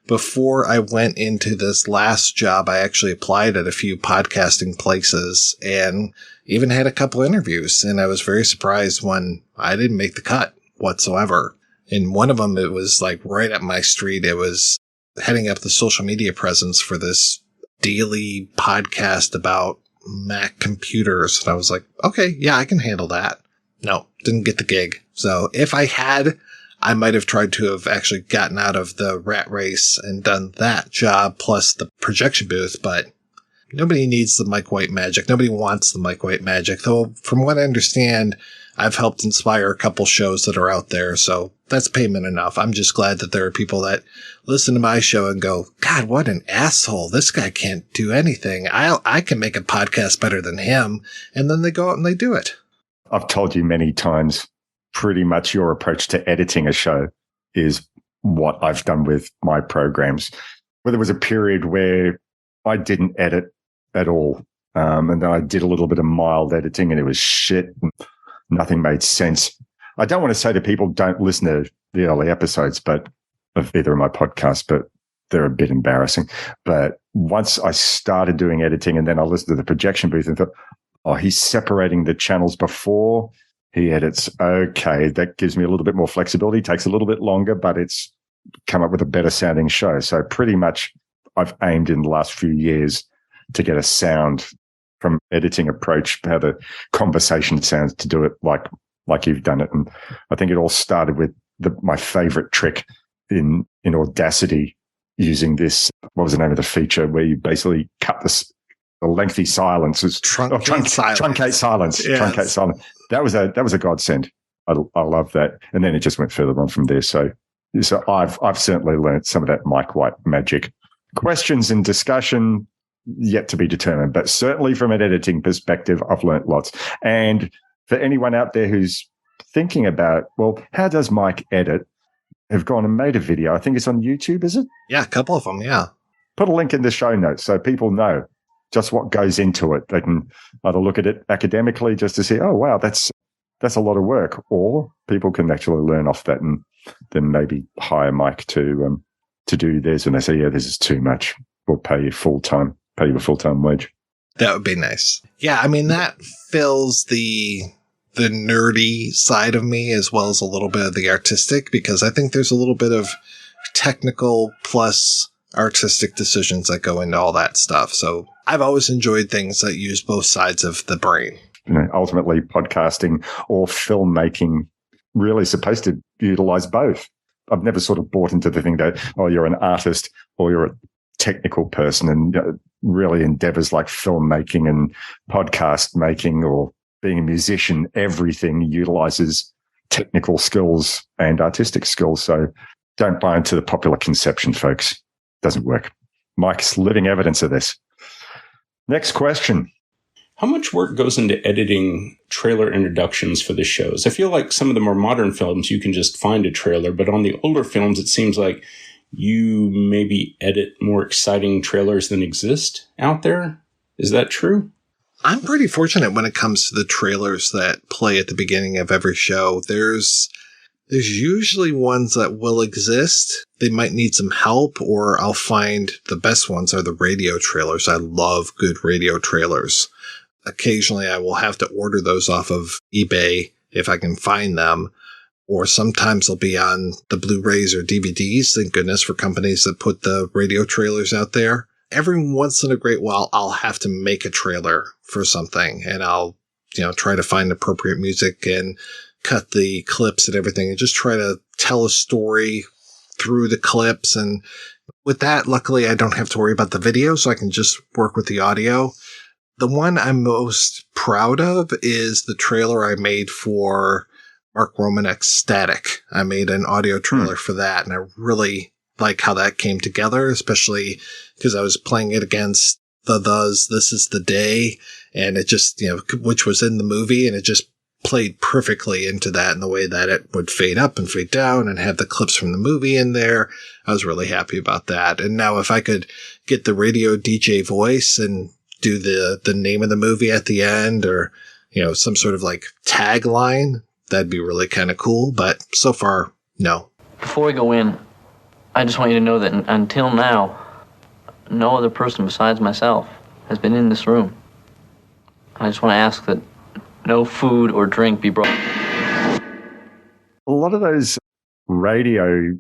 Before I went into this last job, I actually applied at a few podcasting places and even had a couple interviews. And I was very surprised when I didn't make the cut whatsoever. In one of them, it was like right up my street. It was heading up the social media presence for this daily podcast about Mac computers. And I was like, okay, yeah, I can handle that. No, didn't get the gig. So if I had, I might have tried to have actually gotten out of the rat race and done that job plus the projection booth, but nobody needs the Mike White magic. Nobody wants the Mike White magic. Though, from what I understand, I've helped inspire a couple shows that are out there, so that's payment enough. I'm just glad that there are people that listen to my show and go, God, what an asshole. This guy can't do anything. I can make a podcast better than him. And then they go out and they do it. I've told you many times, pretty much your approach to editing a show is what I've done with my programs. Where there was a period where I didn't edit at all. And then I did a little bit of mild editing and it was shit. And nothing made sense. I don't want to say to people don't listen to the early episodes, but of either of my podcasts, but they're a bit embarrassing. But once I started doing editing and then I listened to the projection booth and thought, oh, he's separating the channels before he edits. Okay, that gives me a little bit more flexibility. Takes a little bit longer, but it's come up with a better sounding show. So pretty much I've aimed in the last few years to get a sound from editing approach, how the conversation sounds, to do it like you've done it. And I think it all started with my favorite trick in Audacity using this, what was the name of the feature where you basically cut the lengthy silences. Truncate silence. Truncate silence. Yes. Truncate silence. That was a godsend. I love that. And then it just went further on from there. So I've certainly learned some of that Mike White magic. Questions and discussion yet to be determined, but certainly from an editing perspective, I've learned lots. And for anyone out there who's thinking about, well, how does Mike edit? Have gone and made a video. I think it's on YouTube, is it? Yeah, a couple of them, yeah. Put a link in the show notes so people know just what goes into it. They can either look at it academically just to see, oh, wow, that's a lot of work, or people can actually learn off that and then maybe hire Mike to do this. And they say, yeah, this is too much. We'll pay you a full-time wage. That would be nice. Yeah, I mean, that fills the nerdy side of me as well as a little bit of the artistic, because I think there's a little bit of technical plus artistic decisions that go into all that stuff. So I've always enjoyed things that use both sides of the brain. Ultimately, podcasting or filmmaking really supposed to utilize both. I've never sort of bought into the thing that, oh, you're an artist or you're a technical person, and really endeavors like filmmaking and podcast making or being a musician, everything utilizes technical skills and artistic skills. So don't buy into the popular conception, folks. Doesn't work. Mike's living evidence of this. Next question. How much work goes into editing trailer introductions for the shows? I feel like some of the more modern films, you can just find a trailer, but on the older films, it seems like you maybe edit more exciting trailers than exist out there. Is that true? I'm pretty fortunate when it comes to the trailers that play at the beginning of every show. There's usually ones that will exist. They might need some help, or I'll find the best ones are the radio trailers. I love good radio trailers. Occasionally I will have to order those off of eBay if I can find them, or sometimes they'll be on the Blu-rays or DVDs. Thank goodness for companies that put the radio trailers out there. Every once in a great while, I'll have to make a trailer for something, and I'll, try to find appropriate music and cut the clips and everything and just try to tell a story through the clips. And with that, luckily, I don't have to worry about the video, so I can just work with the audio. The one I'm most proud of is the trailer I made for Mark Romanek's Static. I made an audio trailer for that, and I really like how that came together, especially because I was playing it against This Is the Day, and it just, which was in the movie, and it just played perfectly into that in the way that it would fade up and fade down and have the clips from the movie in there. I was really happy about that. And now if I could get the radio DJ voice and do the name of the movie at the end, or, some sort of like tagline, that'd be really kind of cool. But so far, no. Before we go in, I just want you to know that until now, no other person besides myself has been in this room. I just want to ask that no food or drink be brought. A lot of those radio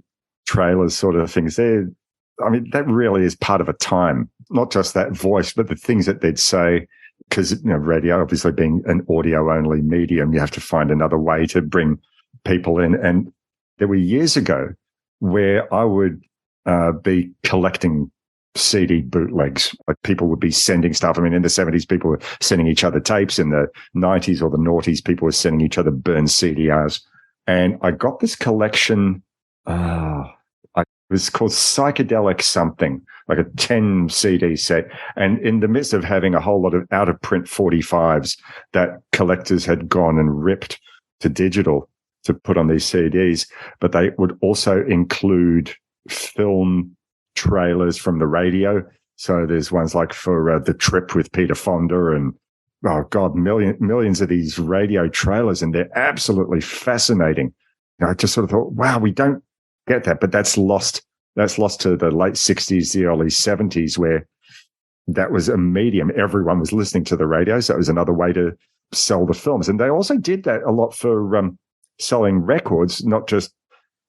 trailers sort of things, that really is part of a time, not just that voice, but the things that they'd say, because, radio obviously being an audio only medium, you have to find another way to bring people in. And there were years ago where I would be collecting CD bootlegs. Like people would be sending stuff. I mean, in the 70s, people were sending each other tapes. In the 90s or the noughties, people were sending each other burned CDRs. And I got this collection. It was called Psychedelic Something, like a 10 CD set. And in the midst of having a whole lot of out of print 45s that collectors had gone and ripped to digital to put on these CDs, but they would also include film trailers from the radio. So there's ones like for The Trip with Peter Fonda and, oh God, millions of these radio trailers, and they're absolutely fascinating. I just sort of thought, wow, we don't get that, but that's lost to the late 60s, the early 70s, where that was a medium. Everyone was listening to the radio, so it was another way to sell the films. And they also did that a lot for selling records, not just,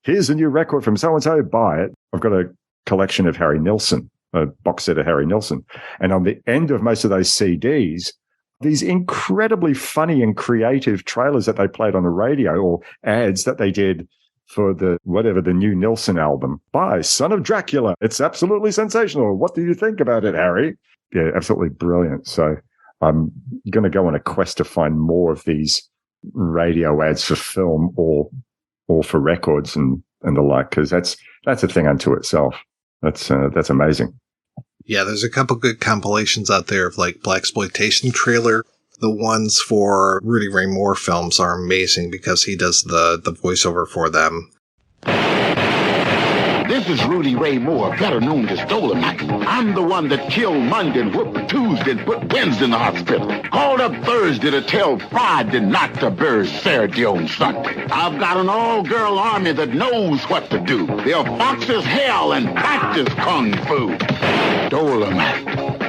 here's a new record from so-and-so, buy it. I've got a collection of Harry Nilsson, a box set of Harry Nilsson. And on the end of most of those CDs, these incredibly funny and creative trailers that they played on the radio or ads that they did for the new Nilsson album by Son of Dracula. It's absolutely sensational. What do you think about it, Harry? Yeah, absolutely brilliant. So I'm going to go on a quest to find more of these radio ads for film or for records and the like, because that's a thing unto itself. That's amazing. Yeah, there's a couple good compilations out there of like blaxploitation trailer. The ones for Rudy Ray Moore films are amazing because he does the voiceover for them. This is Rudy Ray Moore, better known as Dolomite. I'm the one that killed Monday and whooped Tuesday and put Wednesday in the hospital. Called up Thursday to tell Friday not to bury Saturday on Sunday. I've got an all-girl army that knows what to do. They'll box as hell and practice kung fu. Dolomite.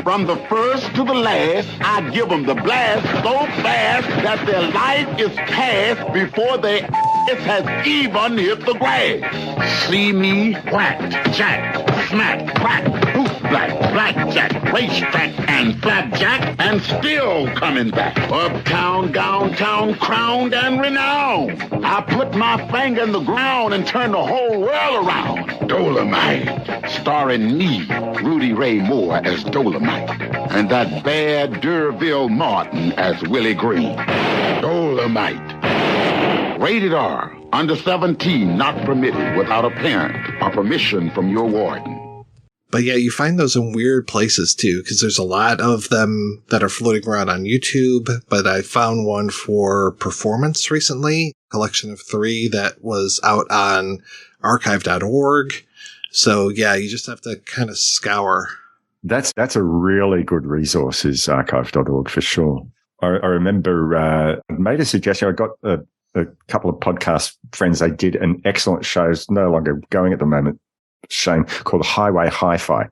From the first to the last, I give them the blast so fast that their life is past before their ass has even hit the grass. See me whack, jack, smack, crack, boot black, blackjack, racetrack, and flapjack, and still coming back. Uptown, downtown, crowned and renowned. I put my finger in the ground and turn the whole world around. Dolomite, starring me, Rudy Ray Moore as Dolomite, and that bad D'Urville Martin as Willie Green. Dolomite. Rated R. Under 17, not permitted without a parent or permission from your warden. But yeah, you find those in weird places too, because there's a lot of them that are floating around on YouTube, but I found one for Performance recently, collection of 3 that was out on archive.org. So yeah, you just have to kind of scour. That's a really good resource, is archive.org for sure. I remember I made a suggestion. I got a couple of podcast friends. They did an excellent show. It's no longer going at the moment. Shame, called Highway Hi-Fi.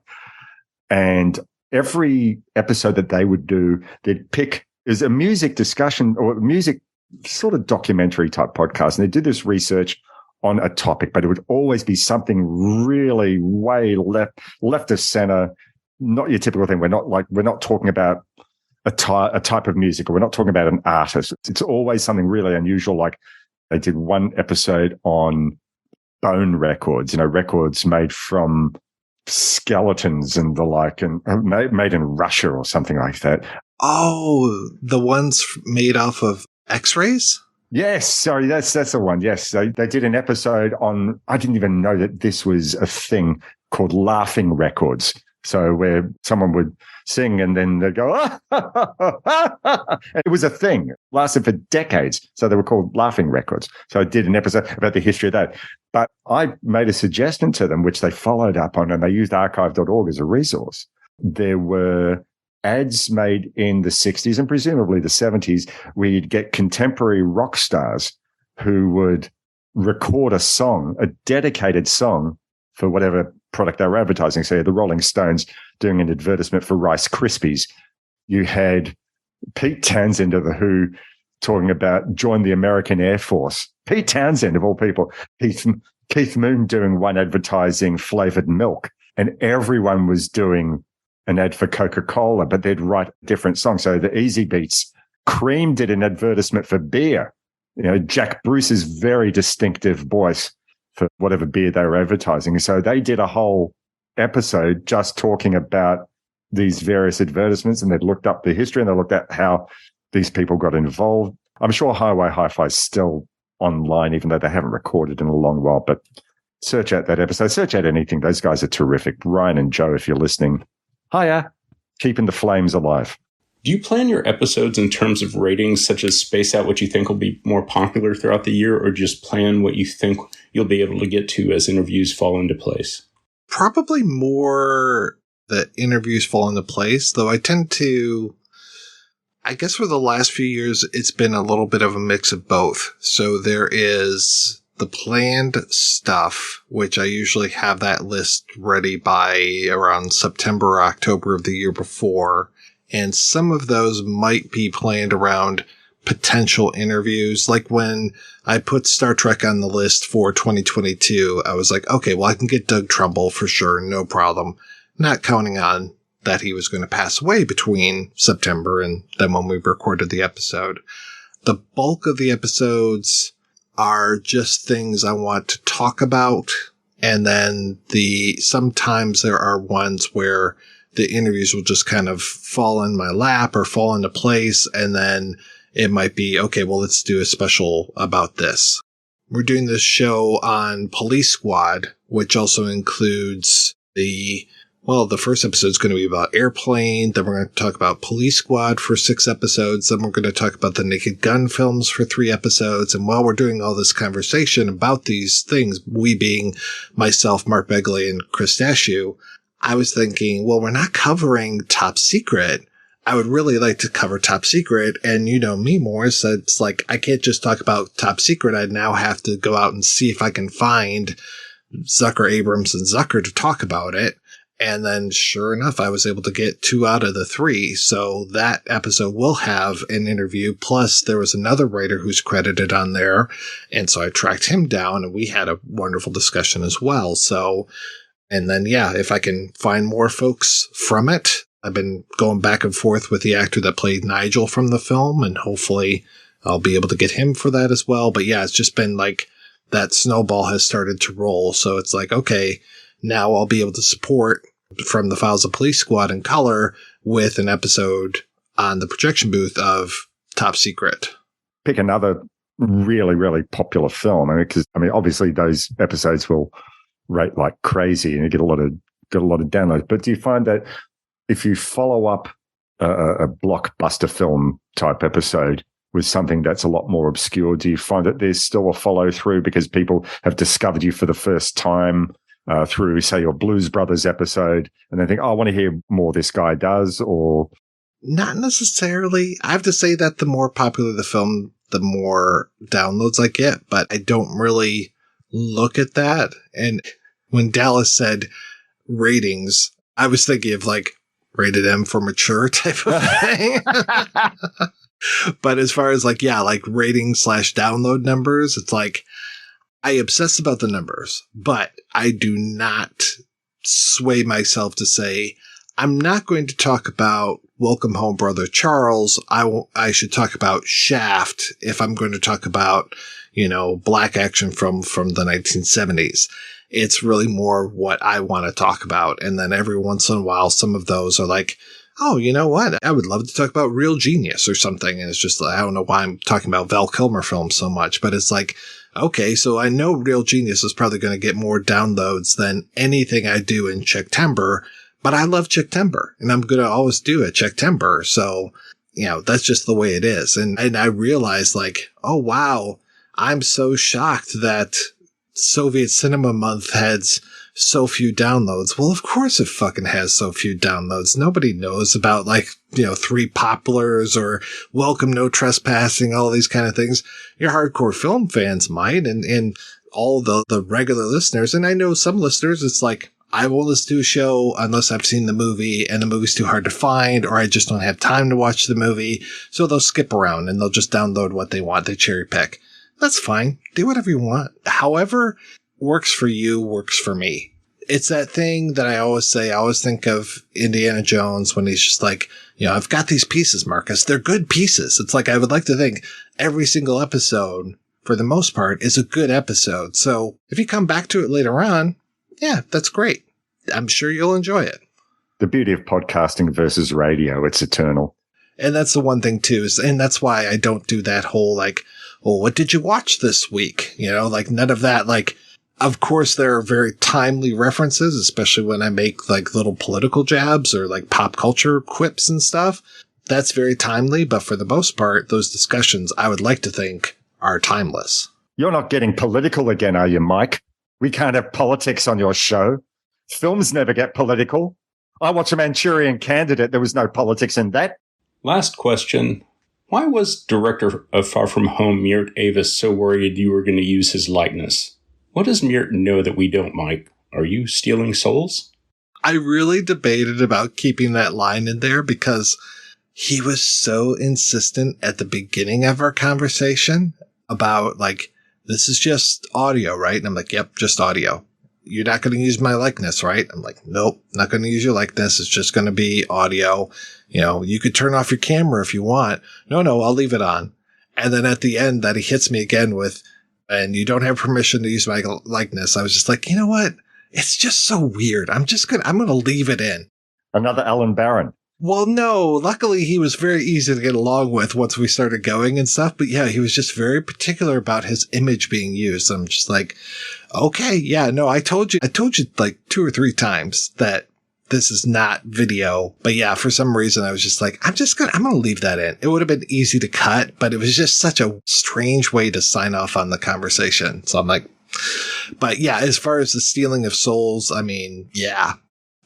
And every episode that they would do, they'd pick is a music discussion or music sort of documentary type podcast. And they did this research on a topic, but it would always be something really way left of center, not your typical thing. We're not talking about a type of music, or we're not talking about an artist. It's always something really unusual. Like they did one episode on bone records, records made from skeletons and the like, and made in Russia or something like that. Oh, the ones made off of X-rays? Yes, sorry, that's the one. Yes, they did an episode on, I didn't even know that this was a thing, called laughing records. So where someone would sing and then they'd go, It was a thing, lasted for decades. So they were called laughing records. So I did an episode about the history of that. But I made a suggestion to them, which they followed up on, and they used archive.org as a resource. There were ads made in the 60s and presumably the 70s where you'd get contemporary rock stars who would record a song, a dedicated song for whatever product they were advertising. So the Rolling Stones doing an advertisement for Rice Krispies. You had Pete Townsend of The Who talking about join the American Air Force. Pete Townsend, of all people. Keith Moon doing one advertising flavored milk. And everyone was doing an ad for Coca-Cola, but they'd write different songs. So the Easy Beats, Cream did an advertisement for beer. Jack Bruce's very distinctive voice for whatever beer they were advertising. So they did a whole episode just talking about these various advertisements, and they'd looked up the history and they looked at how these people got involved. I'm sure Highway Hi-Fi is still online, even though they haven't recorded in a long while, but search out that episode, search out anything. Those guys are terrific. Ryan and Joe, if you're listening, hiya, keeping the flames alive. Do you plan your episodes in terms of ratings, such as space out what you think will be more popular throughout the year, or just plan what you think you'll be able to get to as interviews fall into place? Probably more the interviews fall into place, though I tend to, I guess for the last few years, it's been a little bit of a mix of both. So there is the planned stuff, which I usually have that list ready by around September or October of the year before. And some of those might be planned around potential interviews. Like when I put Star Trek on the list for 2022, I was like, okay, well, I can get Doug Trumbull for sure. No problem. Not counting on that he was going to pass away between September and then when we recorded the episode. The bulk of the episodes are just things I want to talk about. And then sometimes there are ones where the interviews will just kind of fall in my lap or fall into place. And then it might be, okay, well, let's do a special about this. We're doing this show on Police Squad, which also includes the first episode is going to be about Airplane. Then we're going to talk about Police Squad for 6 episodes. Then we're going to talk about the Naked Gun films for 3 episodes. And while we're doing all this conversation about these things, we being myself, Mark Begley, and Chris Dashew, I was thinking, well, we're not covering Top Secret. I would really like to cover Top Secret. And you know me more, so it's like I can't just talk about Top Secret. I now have to go out and see if I can find Zucker, Abrams, and Zucker to talk about it. And then sure enough, I was able to get 2 out of the 3. So that episode will have an interview. Plus there was another writer who's credited on there. And so I tracked him down and we had a wonderful discussion as well. So, and then, yeah, if I can find more folks from it, I've been going back and forth with the actor that played Nigel from the film, and hopefully I'll be able to get him for that as well. But yeah, it's just been like that snowball has started to roll. So it's like, okay, now I'll be able to support From the Files of Police Squad in color with an episode on the projection booth of Top Secret. Pick another really, really popular film. Because obviously those episodes will rate like crazy and you get a lot of downloads. But do you find that if you follow up a blockbuster film type episode with something that's a lot more obscure, do you find that there's still a follow through because people have discovered you for the first time through, say, your Blues Brothers episode, and they think, oh, I want to hear more this guy does? Or not necessarily. I have to say that the more popular the film, the more downloads I get, but I don't really look at that. And when Dallas said ratings, I was thinking of like rated M for mature type of thing. But as far as like ratings / download numbers, it's like I obsess about the numbers, but I do not sway myself to say, I'm not going to talk about Welcome Home, Brother Charles. I should talk about Shaft if I'm going to talk about, black action from the 1970s. It's really more what I want to talk about. And then every once in a while, some of those are like, oh, you know what? I would love to talk about Real Genius or something. And it's just, I don't know why I'm talking about Val Kilmer films so much, but it's like, okay, so I know Real Genius is probably going to get more downloads than anything I do in Chick-Timber, but I love Chick-Timber and I'm going to always do a Chick-Timber. So, that's just the way it is. And I realized like, oh, wow, I'm so shocked that Soviet Cinema Month has so few downloads. Well, of course it fucking has so few downloads. Nobody knows about 3 Poplars or Welcome No Trespassing, all these kind of things. Your hardcore film fans might, and all the regular listeners. And I know some listeners, it's like, I won't listen to a show unless I've seen the movie and the movie's too hard to find, or I just don't have time to watch the movie. So they'll skip around and they'll just download what they want. They cherry pick. That's fine. Do whatever you want. However works for you, works for me. It's that thing that I always say. I always think of Indiana Jones when he's just like, I've got these pieces, Marcus. They're good pieces. It's like, I would like to think every single episode, for the most part, is a good episode. So if you come back to it later on, yeah, that's great. I'm sure you'll enjoy it. The beauty of podcasting versus radio, it's eternal. And that's the one thing too, and that's why I don't do that whole well, what did you watch this week? None of that. Of course, there are very timely references, especially when I make little political jabs or pop culture quips and stuff. That's very timely. But for the most part, those discussions, I would like to think, are timeless. You're not getting political again, are you, Mike? We can't have politics on your show. Films never get political. I watched a Manchurian Candidate. There was no politics in that. Last question. Why was director of Far From Home, Mirt Avis, so worried you were going to use his likeness? What does Mirt know that we don't, Mike? Are you stealing souls? I really debated about keeping that line in there because he was so insistent at the beginning of our conversation about this is just audio, right? And I'm like, yep, just audio. You're not going to use my likeness, right? I'm like, nope, not going to use your likeness. It's just going to be audio. You could turn off your camera if you want. No, I'll leave it on. And then at the end that he hits me again with, and you don't have permission to use my likeness, I was just like, you know what? It's just so weird. I'm going to leave it in. Another Alan Barron. Well, no, luckily he was very easy to get along with once we started going and stuff. But yeah, he was just very particular about his image being used. I'm just like, okay, yeah, no, I told you like 2 or 3 times that this is not video. But yeah, for some reason I was just like, I'm going to leave that in. It would have been easy to cut, but it was just such a strange way to sign off on the conversation. So I'm like, but yeah, as far as the stealing of souls, I mean, yeah.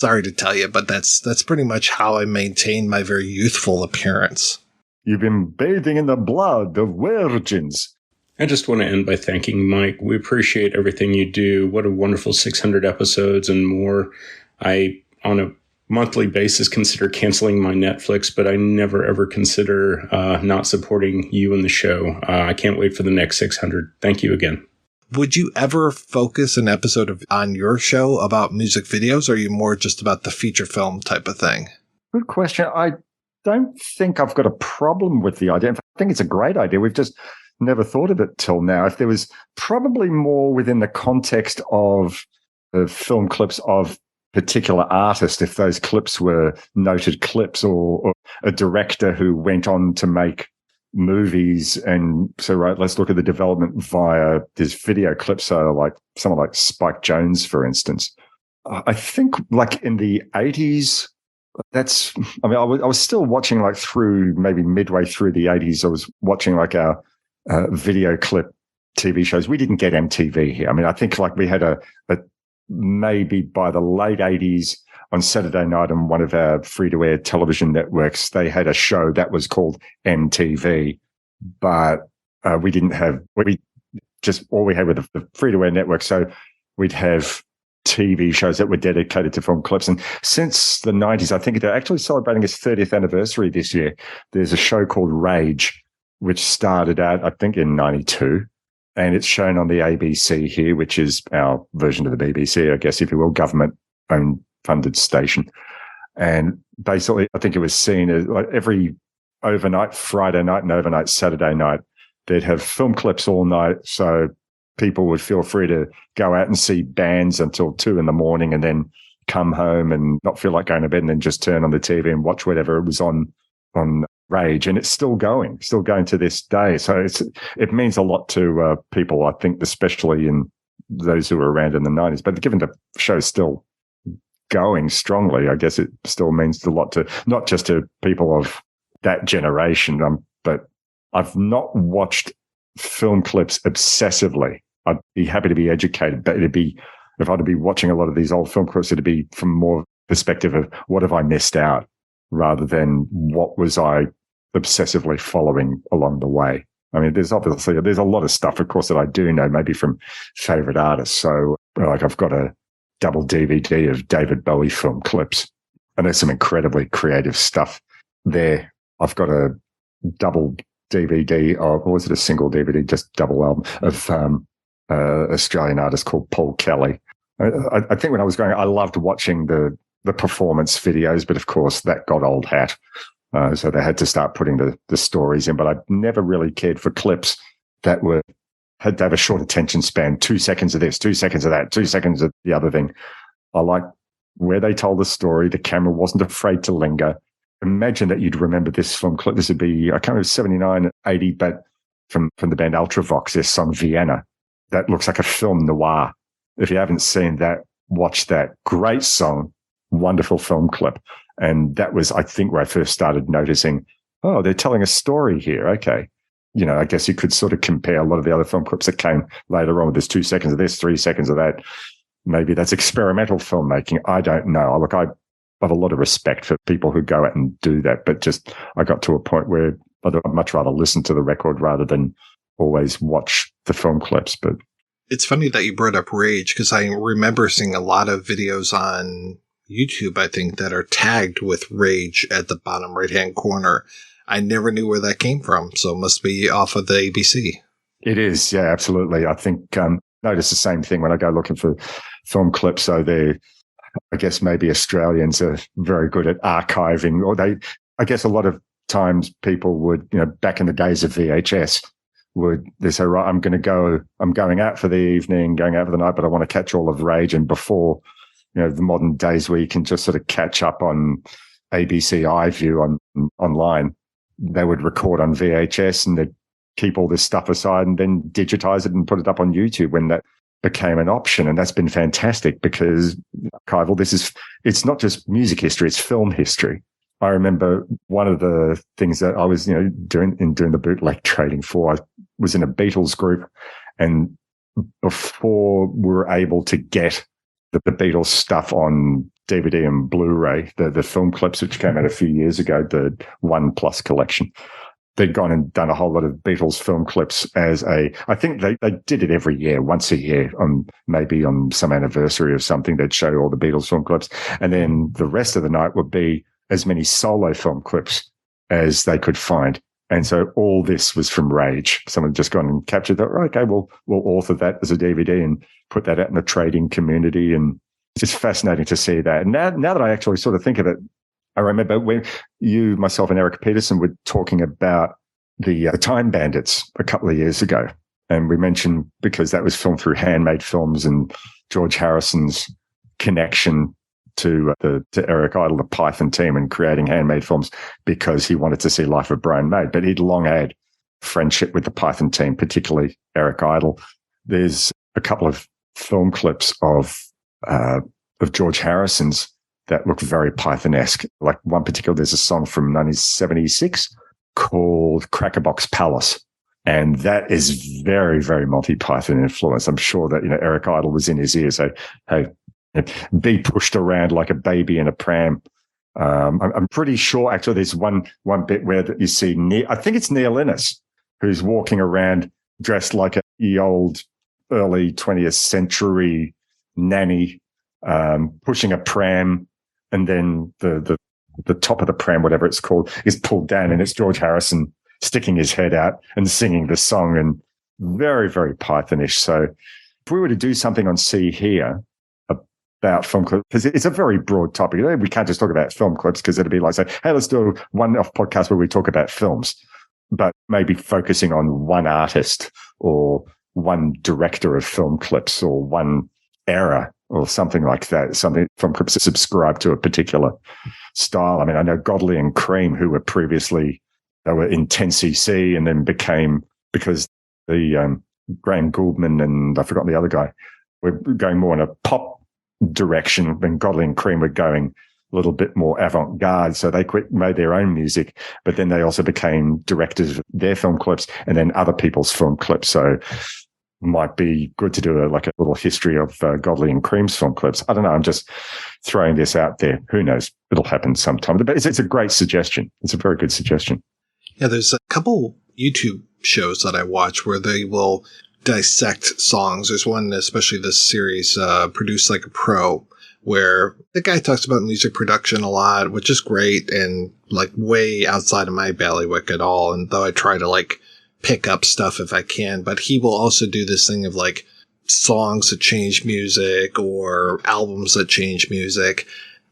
Sorry to tell you, but that's pretty much how I maintain my very youthful appearance. You've been bathing in the blood of virgins. I just want to end by thanking Mike. We appreciate everything you do. What a wonderful 600 episodes and more. I, on a monthly basis, consider canceling my Netflix, but I never, ever consider not supporting you and the show. I can't wait for the next 600. Thank you again. Would you ever focus an episode on your show about music videos, or are you more just about the feature film type of thing? Good question. I don't think I've got a problem with the idea. I think it's a great idea. We've just never thought of it till now. If there was probably more within the context of film clips of particular artists, if those clips were noted clips or a director who went on to make movies, and so right, let's look at the development via this video clip. So like someone like Spike Jonze, for instance, I think like in the 80s, I was still watching like through maybe midway through the 80s. I was watching like our video clip TV shows. We didn't get MTV here. I mean, I think like we had a maybe by the late 80s on Saturday night on one of our free-to-air television networks, they had a show that was called MTV, but all we had with the free-to-air network. So we'd have TV shows that were dedicated to film clips. And since the 90s, I think they're actually celebrating its 30th anniversary this year. There's a show called Rage, which started out, I think, in 92. And it's shown on the ABC here, which is our version of the BBC, I guess, if you will, government-owned funded station. And basically, I think it was seen as like every overnight Friday night and overnight Saturday night, they'd have film clips all night. So people would feel free to go out and see bands until 2 a.m. and then come home and not feel like going to bed and then just turn on the TV and watch whatever it was on Rage. And it's still going to this day. So it means a lot to people, I think, especially in those who were around in the 90s. But given the show's still going strongly, I guess it still means a lot to not just to people of that generation. But I've not watched film clips obsessively. I'd be happy to be educated, but if I'd be watching a lot of these old film clips, it'd be from more perspective of what have I missed out rather than what was I obsessively following along the way. I mean, there's a lot of stuff, of course, that I do know, maybe from favorite artists. So like I've got a double DVD of David Bowie film clips, and there's some incredibly creative stuff there. I've got a double DVD, or was it a single DVD, just double album of Australian artist called Paul Kelly. I think when I was growing up, I loved watching the performance videos, but of course that got old hat. So they had to start putting the stories in, but I never really cared for clips that had to have a short attention span, 2 seconds of this, 2 seconds of that, 2 seconds of the other thing. I like where they told the story. The camera wasn't afraid to linger. Imagine that you'd remember this film clip. This would be, I can't remember, 79, 80, but from the band Ultravox, their song Vienna. That looks like a film noir. If you haven't seen that, watch that. Great song, wonderful film clip. And that was, I think, where I first started noticing, oh, they're telling a story here. Okay. You know, I guess you could sort of compare a lot of the other film clips that came later on with this 2 seconds of this, 3 seconds of that. Maybe that's experimental filmmaking. I don't know. Look, I have a lot of respect for people who go out and do that, but just I got to a point where I'd much rather listen to the record rather than always watch the film clips. But it's funny that you brought up Rage, because I remember seeing a lot of videos on YouTube, I think, that are tagged with Rage at the bottom right-hand corner. I never knew where that came from, so it must be off of the ABC. It is, yeah, absolutely. I think notice the same thing when I go looking for film clips. So I guess maybe Australians are very good at archiving, or I guess a lot of times people would, back in the days of VHS, they say, right, I'm going out for the evening, going out for the night, but I want to catch all of Rage. And before, the modern days where you can just sort of catch up on ABC iView online, they would record on VHS and they'd keep all this stuff aside and then digitize it and put it up on YouTube when that became an option. And that's been fantastic because archival, it's not just music history, it's film history. I remember one of the things that I was, doing the bootleg trading for, I was in a Beatles group, and before we were able to get the Beatles stuff on DVD and Blu-ray, the film clips which came out a few years ago, the 1+ collection, they'd gone and done a whole lot of Beatles film clips I think they did it every year, once a year, maybe on some anniversary or something, they'd show all the Beatles film clips. And then the rest of the night would be as many solo film clips as they could find. And so all this was from Rage. Someone had just gone and captured that. Okay, we'll author that as a DVD and put that out in the trading community. And it's just fascinating to see that. And now that I actually sort of think of it, I remember when you, myself, and Eric Peterson were talking about the Time Bandits a couple of years ago. And we mentioned, because that was filmed through Handmade Films and George Harrison's connection to Eric Idle, the Python team, and creating Handmade Films because he wanted to see Life of Brian made. But he'd long had friendship with the Python team, particularly Eric Idle. There's a couple of film clips of George Harrison's that look very Python-esque. Like one particular, there's a song from 1976 called Crackerbox Palace. And that is very, very Monty Python influence. I'm sure that, Eric Idle was in his ear. So, hey, be pushed around like a baby in a pram. I'm pretty sure, actually, there's one bit where that you see, I think it's Neil Innes, who's walking around dressed like the old early 20th century nanny, pushing a pram, and then the top of the pram, whatever it's called, is pulled down, and it's George Harrison sticking his head out and singing the song, and very, very Pythonish. So if we were to do something on See Here about film clips, because it's a very broad topic. We can't just talk about film clips, because it'd be like saying, hey, let's do a one-off podcast where we talk about films, but maybe focusing on one artist or one director of film clips or one era or something like that. Something film clips that subscribe to a particular style. I mean, I know Godley and Cream, who were previously, they were in 10cc and then became, because the Graham Gouldman and I forgot the other guy, were going more in a pop direction, when Godley and Cream were going a little bit more avant-garde. So they made their own music, but then they also became directors of their film clips and then other people's film clips. So might be good to do a little history of Godley and Cream's film clips. I don't know. I'm just throwing this out there. Who knows? It'll happen sometime. But it's a great suggestion. It's a very good suggestion. Yeah, there's a couple YouTube shows that I watch where they will dissect songs. There's one, especially this series, Produced Like a Pro, where the guy talks about music production a lot, which is great and way outside of my bailiwick at all. And though I try to pick up stuff if I can, but he will also do this thing of songs that change music or albums that change music.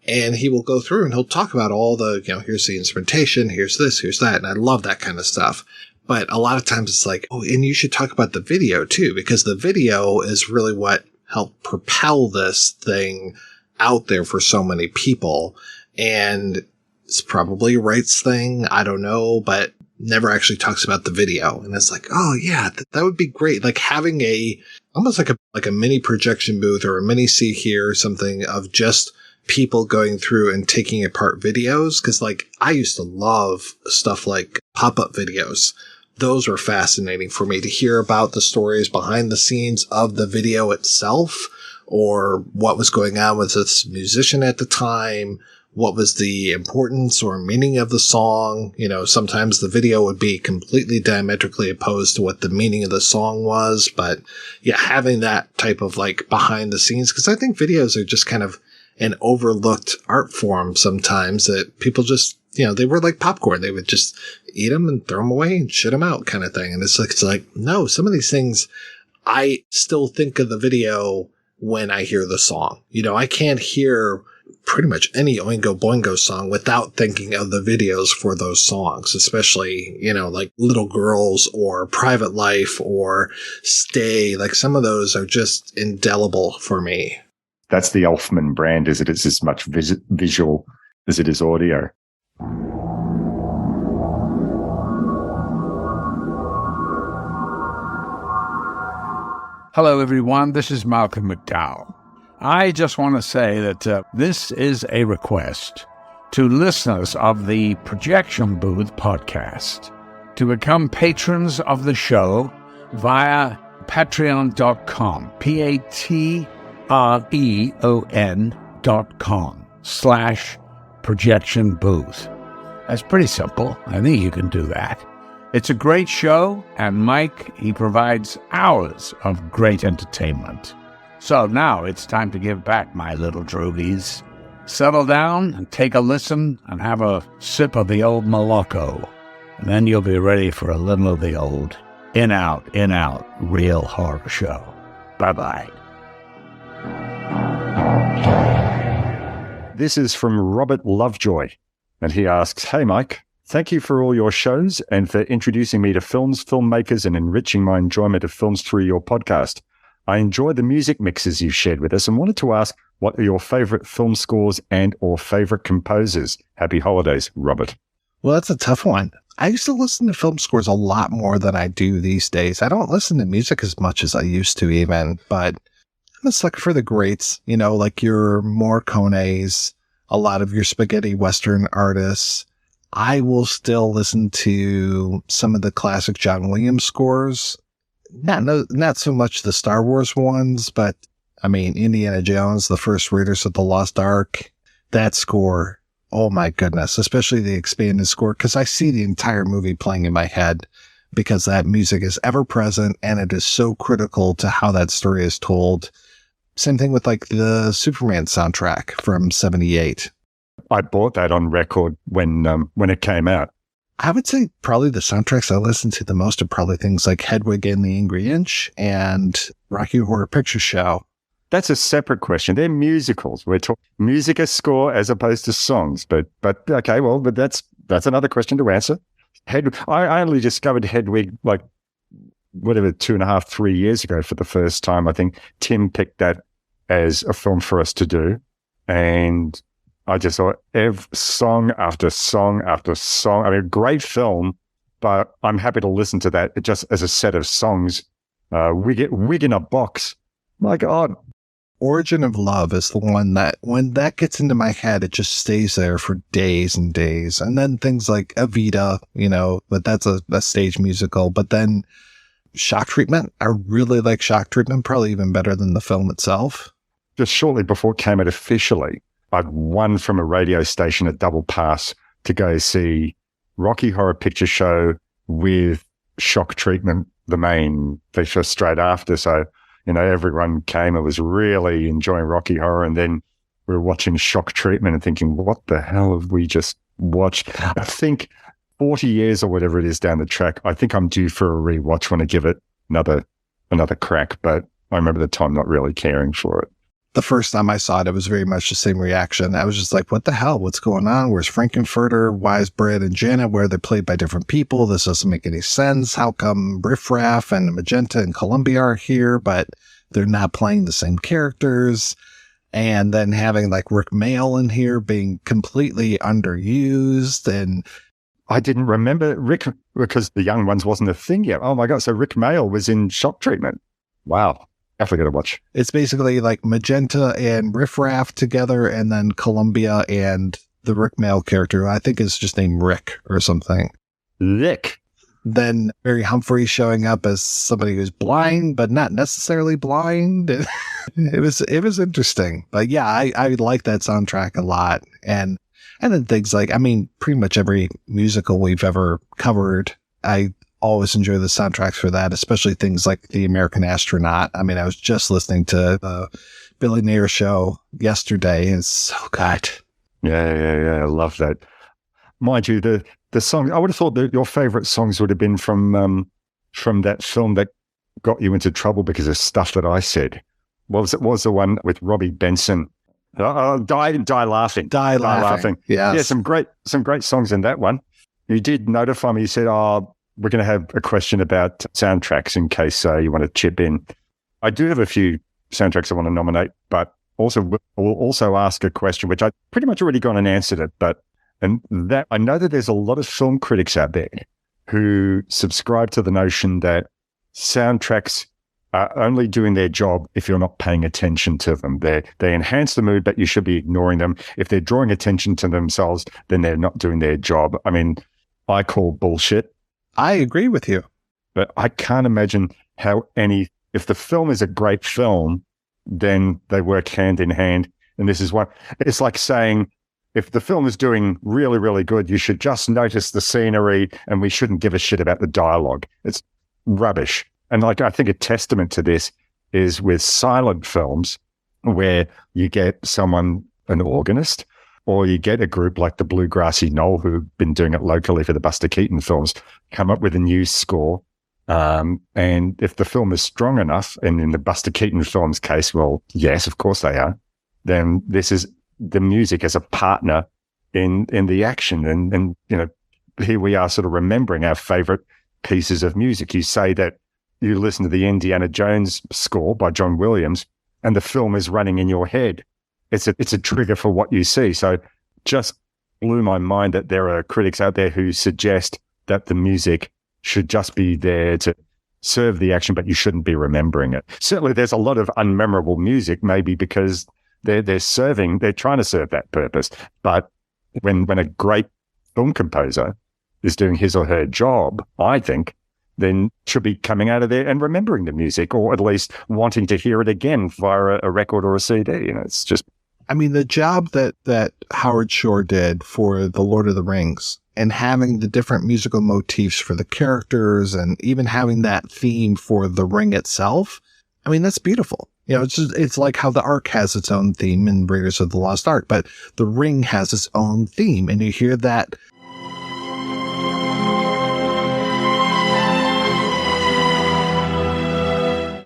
And he will go through and he'll talk about all the, here's the instrumentation, here's this, here's that. And I love that kind of stuff. But a lot of times it's and you should talk about the video too, because the video is really what helped propel this thing out there for so many people. And it's probably Wright's thing. I don't know, but never actually talks about the video. And it's oh yeah, that would be great. Having almost like a mini projection booth or a mini See Here or something of just people going through and taking apart videos. Cause I used to love stuff like pop-up videos. Those were fascinating for me to hear about the stories behind the scenes of the video itself, or what was going on with this musician at the time. What was the importance or meaning of the song? Sometimes the video would be completely diametrically opposed to what the meaning of the song was. But yeah, having that type of behind the scenes, because I think videos are just kind of an overlooked art form sometimes that people just, they were like popcorn. They would just eat them and throw them away and shit them out kind of thing. And it's no, some of these things, I still think of the video when I hear the song. I can't hear pretty much any Oingo Boingo song without thinking of the videos for those songs, especially, like Little Girls or Private Life or Stay. Like some of those are just indelible for me. That's the Elfman brand, is it is as much visual as it is audio. Hello, everyone. This is Malcolm McDowell. I just want to say that this is a request to listeners of the Projection Booth podcast to become patrons of the show via patreon.com, patreon.com/projection booth. That's pretty simple. I think you can do that. It's a great show, and Mike, he provides hours of great entertainment. So now it's time to give back, my little droogies. Settle down and take a listen and have a sip of the old Moloko. And then you'll be ready for a little of the old in-out, real horror show. Bye-bye. This is from Robert Lovejoy, and he asks, "Hey, Mike. Thank you for all your shows and for introducing me to films, filmmakers, and enriching my enjoyment of films through your podcast. I enjoy the music mixes you've shared with us and wanted to ask, what are your favorite film scores and or favorite composers? Happy holidays, Robert." Well, that's a tough one. I used to listen to film scores a lot more than I do these days. I don't listen to music as much as I used to even, but I'm a sucker for the greats, like your Morricones, a lot of your spaghetti Western artists. I will still listen to some of the classic John Williams scores. Not so much the Star Wars ones, but Indiana Jones, the first Raiders of the Lost Ark, that score. Oh my goodness, especially the expanded score, because I see the entire movie playing in my head because that music is ever present and it is so critical to how that story is told. Same thing with like the Superman soundtrack from '78. I bought that on record when it came out. I would say probably the soundtracks I listen to the most are probably things like Hedwig and the Angry Inch and Rocky Horror Picture Show. That's a separate question. They're musicals. We're talking music as score as opposed to songs. But okay, well, but that's another question to answer. I only discovered Hedwig like 2.5, 3 years ago for the first time. I think Tim picked that as a film for us to do, and I just saw song after song after song. Great film, but I'm happy to listen to that just as a set of songs. Wig in a Box. My God. Origin of Love is the one that, when that gets into my head, it just stays there for days and days. And then things like Evita, but that's a stage musical. But then Shock Treatment. I really like Shock Treatment, probably even better than the film itself. Just shortly before it came out officially, I'd won from a radio station at Double Pass to go see Rocky Horror Picture Show with Shock Treatment, the main feature straight after. So, everyone came and was really enjoying Rocky Horror. And then we were watching Shock Treatment and thinking, what the hell have we just watched? I think 40 years or whatever it is down the track, I think I'm due for a rewatch when I give it another crack. But I remember the time not really caring for it. The first time I saw it, it was very much the same reaction. I was just like, what the hell? What's going on? Where's Frankenfurter, Wisebread, and Janet? Where they're played by different people? This doesn't make any sense. How come Riff Raff and Magenta and Columbia are here, but they're not playing the same characters? And then having like Rick Mayall in here being completely underused. And I didn't remember Rick because the Young Ones wasn't a thing yet. Oh my God. So Rick Mayall was in Shock Treatment. Wow. Definitely got to watch. It's basically like Magenta and Riff Raff together, and then Columbia and the Rick Mayall character, who I think is just named Rick or something. Rick. Then Barry Humphrey showing up as somebody who's blind, but not necessarily blind. It was interesting. But yeah, I like that soundtrack a lot. And then things like, pretty much every musical we've ever covered, I always enjoy the soundtracks for that, especially things like The American Astronaut. I was just listening to the Billy Nair show yesterday, and it's so good. Yeah. I love that. Mind you, the song, I would have thought that your favorite songs would have been from that film that got you into trouble because of stuff that I said. What was it? Was the one with Robbie Benson Die laughing. Die laughing. Yes. Yeah, some great songs in that one. You did notify me. You said, we're going to have a question about soundtracks in case you want to chip in. I do have a few soundtracks I want to nominate, but we'll also ask a question, which I pretty much already got and answered it. And that I know that there's a lot of film critics out there who subscribe to the notion that soundtracks are only doing their job if you're not paying attention to them. They enhance the mood, but you should be ignoring them. If they're drawing attention to themselves, then they're not doing their job. I mean, I call bullshit. I agree with you. But I can't imagine how if the film is a great film, then they work hand in hand. And this is it's like saying, if the film is doing really, really good, you should just notice the scenery and we shouldn't give a shit about the dialogue. It's rubbish. And I think a testament to this is with silent films where you get an organist, or you get a group like the Bluegrassy Knoll, who've been doing it locally for the Buster Keaton films, come up with a new score. And if the film is strong enough, and in the Buster Keaton film's case, well, yes, of course they are, then this is the music as a partner in the action. And here we are sort of remembering our favorite pieces of music. You say that you listen to the Indiana Jones score by John Williams and the film is running in your head. It's a trigger for what you see. So just blew my mind that there are critics out there who suggest that the music should just be there to serve the action, but you shouldn't be remembering it. Certainly there's a lot of unmemorable music, maybe because they're trying to serve that purpose. But when a great film composer is doing his or her job, I think, then should be coming out of there and remembering the music, or at least wanting to hear it again via a record or a CD. It's just... I mean, the job that Howard Shore did for The Lord of the Rings, and having the different musical motifs for the characters, and even having that theme for the ring itself, I mean, that's beautiful. It's like how the Ark has its own theme in Raiders of the Lost Ark, but the ring has its own theme, and you hear that.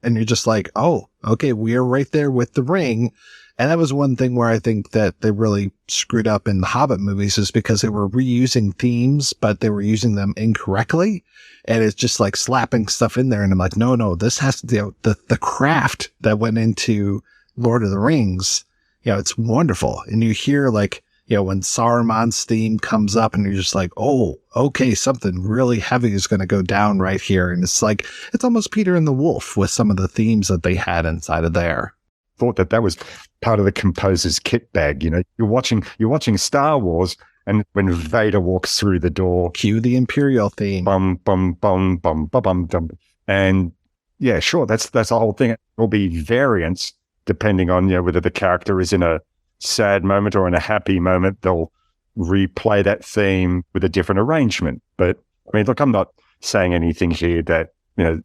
And you're just like, oh, okay, we are right there with the ring. And that was one thing where I think that they really screwed up in the Hobbit movies, is because they were reusing themes, but they were using them incorrectly. And it's just like slapping stuff in there. And I'm like, no, this has to, the craft that went into Lord of the Rings, it's wonderful. And you hear when Saruman's theme comes up and you're just like, oh, okay, something really heavy is going to go down right here. And it's like, it's almost Peter and the Wolf with some of the themes that they had inside of there. Thought that was part of the composer's kit bag. You're watching Star Wars, and when Vader walks through the door, cue the Imperial theme. Bum, bum, bum, bum, bum, bum, bum. And yeah, sure, that's the whole thing. There'll be variants depending on whether the character is in a sad moment or in a happy moment. They'll replay that theme with a different arrangement. But I mean, look, I'm not saying anything here that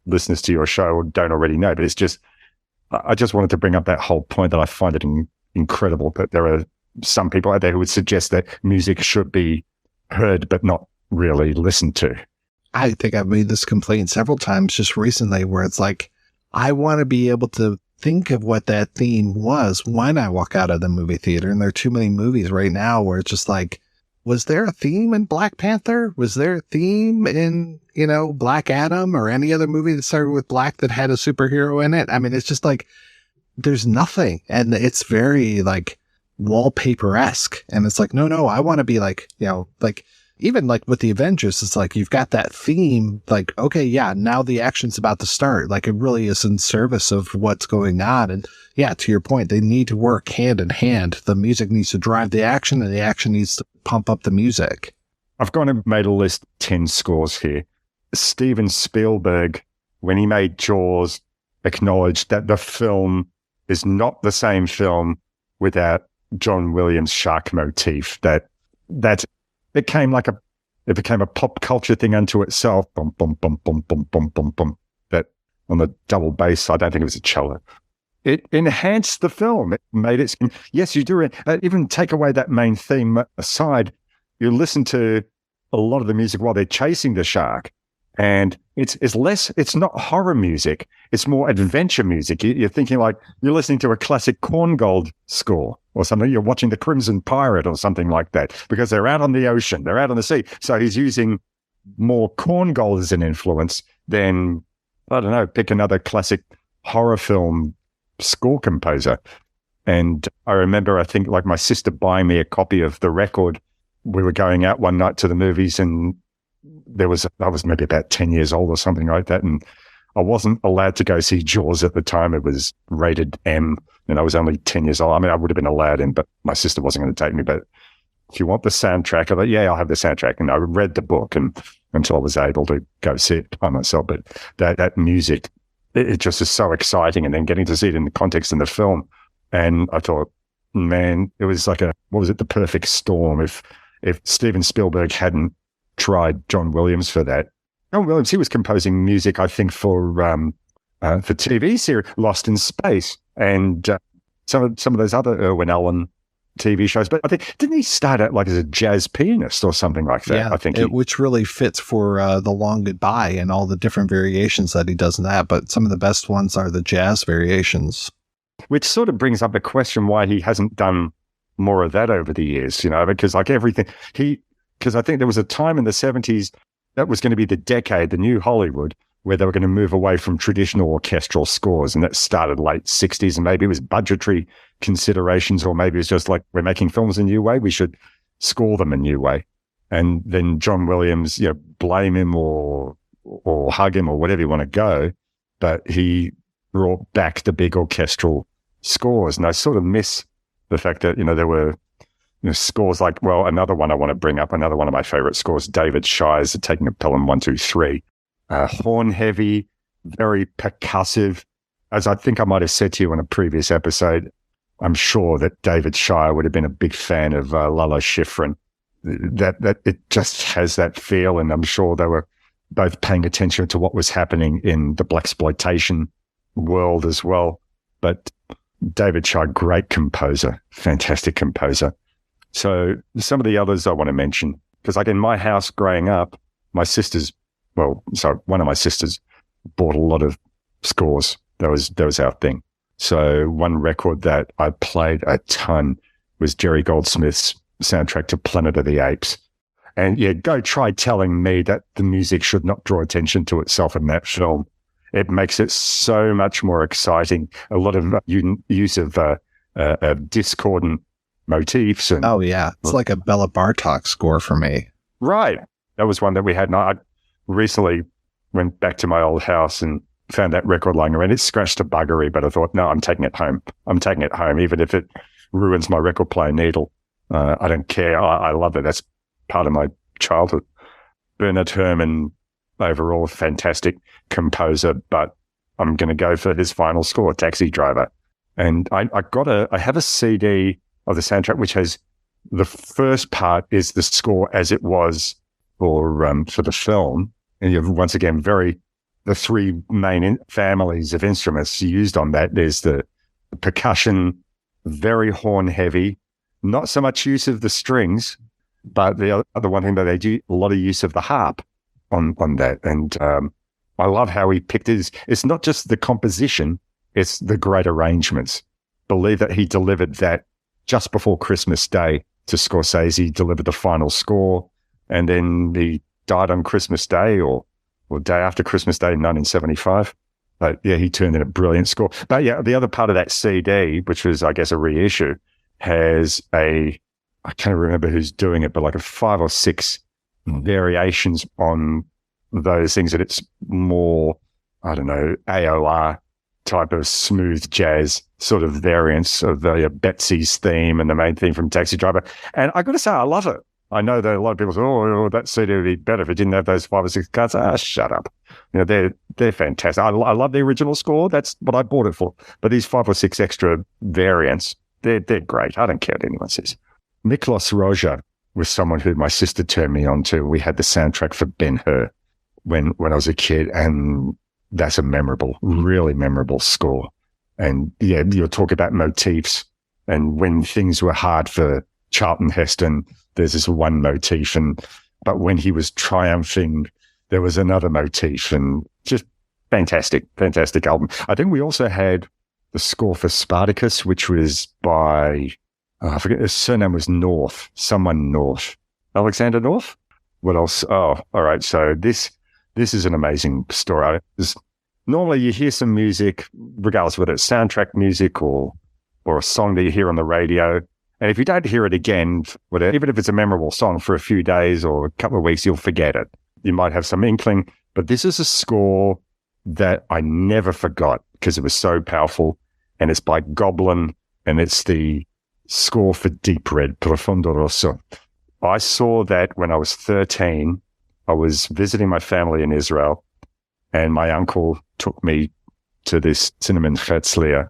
listeners to your show don't already know, but it's just, I just wanted to bring up that whole point that I find it incredible that there are some people out there who would suggest that music should be heard but not really listened to. I think I've made this complaint several times just recently, where it's like, I want to be able to think of what that theme was when I walk out of the movie theater. And there are too many movies right now where it's just like, was there a theme in Black Panther? Was there a theme in, Black Adam or any other movie that started with black that had a superhero in it? I mean, it's just like, there's nothing. And it's very like wallpaper-esque. And it's like, no, I want to be like, even like with the Avengers, it's like, you've got that theme, like, okay, yeah, now the action's about to start. Like, it really is in service of what's going on. And yeah, to your point, they need to work hand in hand. The music needs to drive the action, and the action needs to pump up the music. I've gone and made a list of 10 scores here. Steven Spielberg, when he made Jaws, acknowledged that the film is not the same film without John Williams' shark motif. That became a pop culture thing unto itself. Bum, bum, bum, bum, bum, bum, bum, bum. That on the double bass, I don't think it was a cello. It enhanced the film. It made it. Yes, you do. Even take away that main theme aside, you listen to a lot of the music while they're chasing the shark, And it's not horror music. It's more adventure music. You're thinking like you're listening to a classic Korngold score or something. You're watching The Crimson Pirate or something like that, because they're out on the ocean. They're out on the sea. So he's using more Korngold as an influence than, I don't know, pick another classic horror film score composer. And I remember, I think, like my sister buying me a copy of the record. We were going out one night to the movies, and I was maybe about 10 years old or something like that. And I wasn't allowed to go see Jaws at the time. It was rated M, and I was only 10 years old. I mean, I would have been allowed in, but my sister wasn't going to take me. But if you want the soundtrack, I thought, yeah, I'll have the soundtrack. And I read the book until I was able to go see it by myself. But that music, it just is so exciting. And then getting to see it in the context in the film. And I thought, man, it was like the perfect storm. If Steven Spielberg hadn't tried John Williams for that. John Williams, he was composing music, I think, for TV series Lost in Space and some of those other Irwin Allen TV shows. But I think, didn't he start out like as a jazz pianist or something like that? Yeah, I think which really fits for The Long Goodbye and all the different variations that he does in that. But some of the best ones are the jazz variations. Which sort of brings up the question why he hasn't done more of that over the years, because like everything, because I think there was a time in the 70s that was going to be the decade, the new Hollywood, where they were going to move away from traditional orchestral scores. And that started late 60s. And maybe it was budgetary considerations, or maybe it's just like, we're making films a new way, we should score them a new way. And then John Williams, blame him or hug him or whatever you want to go. But he brought back the big orchestral scores. And I sort of miss the fact that, there were scores like, well, another one I want to bring up, another one of my favorite scores, David Shire's Taking a Pelham 1, 2, 3. Horn heavy, very percussive. As I think I might have said to you in a previous episode, I'm sure that David Shire would have been a big fan of Lalo Schifrin. That it just has that feel, and I'm sure they were both paying attention to what was happening in the blaxploitation world as well. But David Shire, great composer, fantastic composer. So some of the others I want to mention, because like in my house growing up, one of my sisters bought a lot of scores. That was our thing. So one record that I played a ton was Jerry Goldsmith's soundtrack to Planet of the Apes. And yeah, go try telling me that the music should not draw attention to itself in that film. It makes it so much more exciting. A lot of use of discordant motifs. And, oh, yeah. It's like a Bela Bartok score for me. Right. That was one that we had. And I recently went back to my old house and found that record lying around. It scratched a buggery, but I thought, no, I'm taking it home. Even if it ruins my record player needle. I don't care. I love it. That's part of my childhood. Bernard Herrmann, overall, fantastic composer, but I'm going to go for his final score, Taxi Driver. And I have a CD of the soundtrack, which has the first part is the score as it was for the film. And you have, once again, the three main families of instruments used on that. There's the percussion, very horn heavy, not so much use of the strings, but the other one thing that they do, a lot of use of the harp on that. And I love how he picked it. It's not just the composition, it's the great arrangements. Believe that he delivered that just before Christmas Day to Scorsese. He delivered the final score, and then he died on Christmas Day or day after Christmas Day in 1975. But yeah, he turned in a brilliant score. But yeah, the other part of that CD, which was, I guess, a reissue, has I can't remember who's doing it, but like 5 or 6 variations on those things. And it's more, I don't know, AOR type of smooth jazz sort of variants of Betsy's theme and the main theme from Taxi Driver. And I got to say, I love it. I know that a lot of people say, oh, that CD would be better if it didn't have those 5 or 6 cuts. Shut up. They're fantastic. I love the original score. That's what I bought it for. But these 5 or 6 extra variants, they're great. I don't care what anyone says. Miklos Rozsa was someone who my sister turned me on to. We had the soundtrack for Ben-Hur when I was a kid, and that's a really memorable score. And yeah, you'll talk about motifs, and when things were hard for Charlton Heston, there's this one motif, but when he was triumphing there was another motif, and just fantastic album. I think we also had the score for Spartacus, which was by, I forget, his surname was North, someone North. Alexander North? What else? Oh, all right. So this is an amazing story. Normally you hear some music, regardless of whether it's soundtrack music or a song that you hear on the radio. And if you don't hear it again, even if it's a memorable song for a few days or a couple of weeks, you'll forget it. You might have some inkling, but this is a score that I never forgot because it was so powerful. And it's by Goblin, and it's the score for Deep Red, Profondo Rosso. I saw that when I was 13. I was visiting my family in Israel, and my uncle took me to this cinema in Herzliya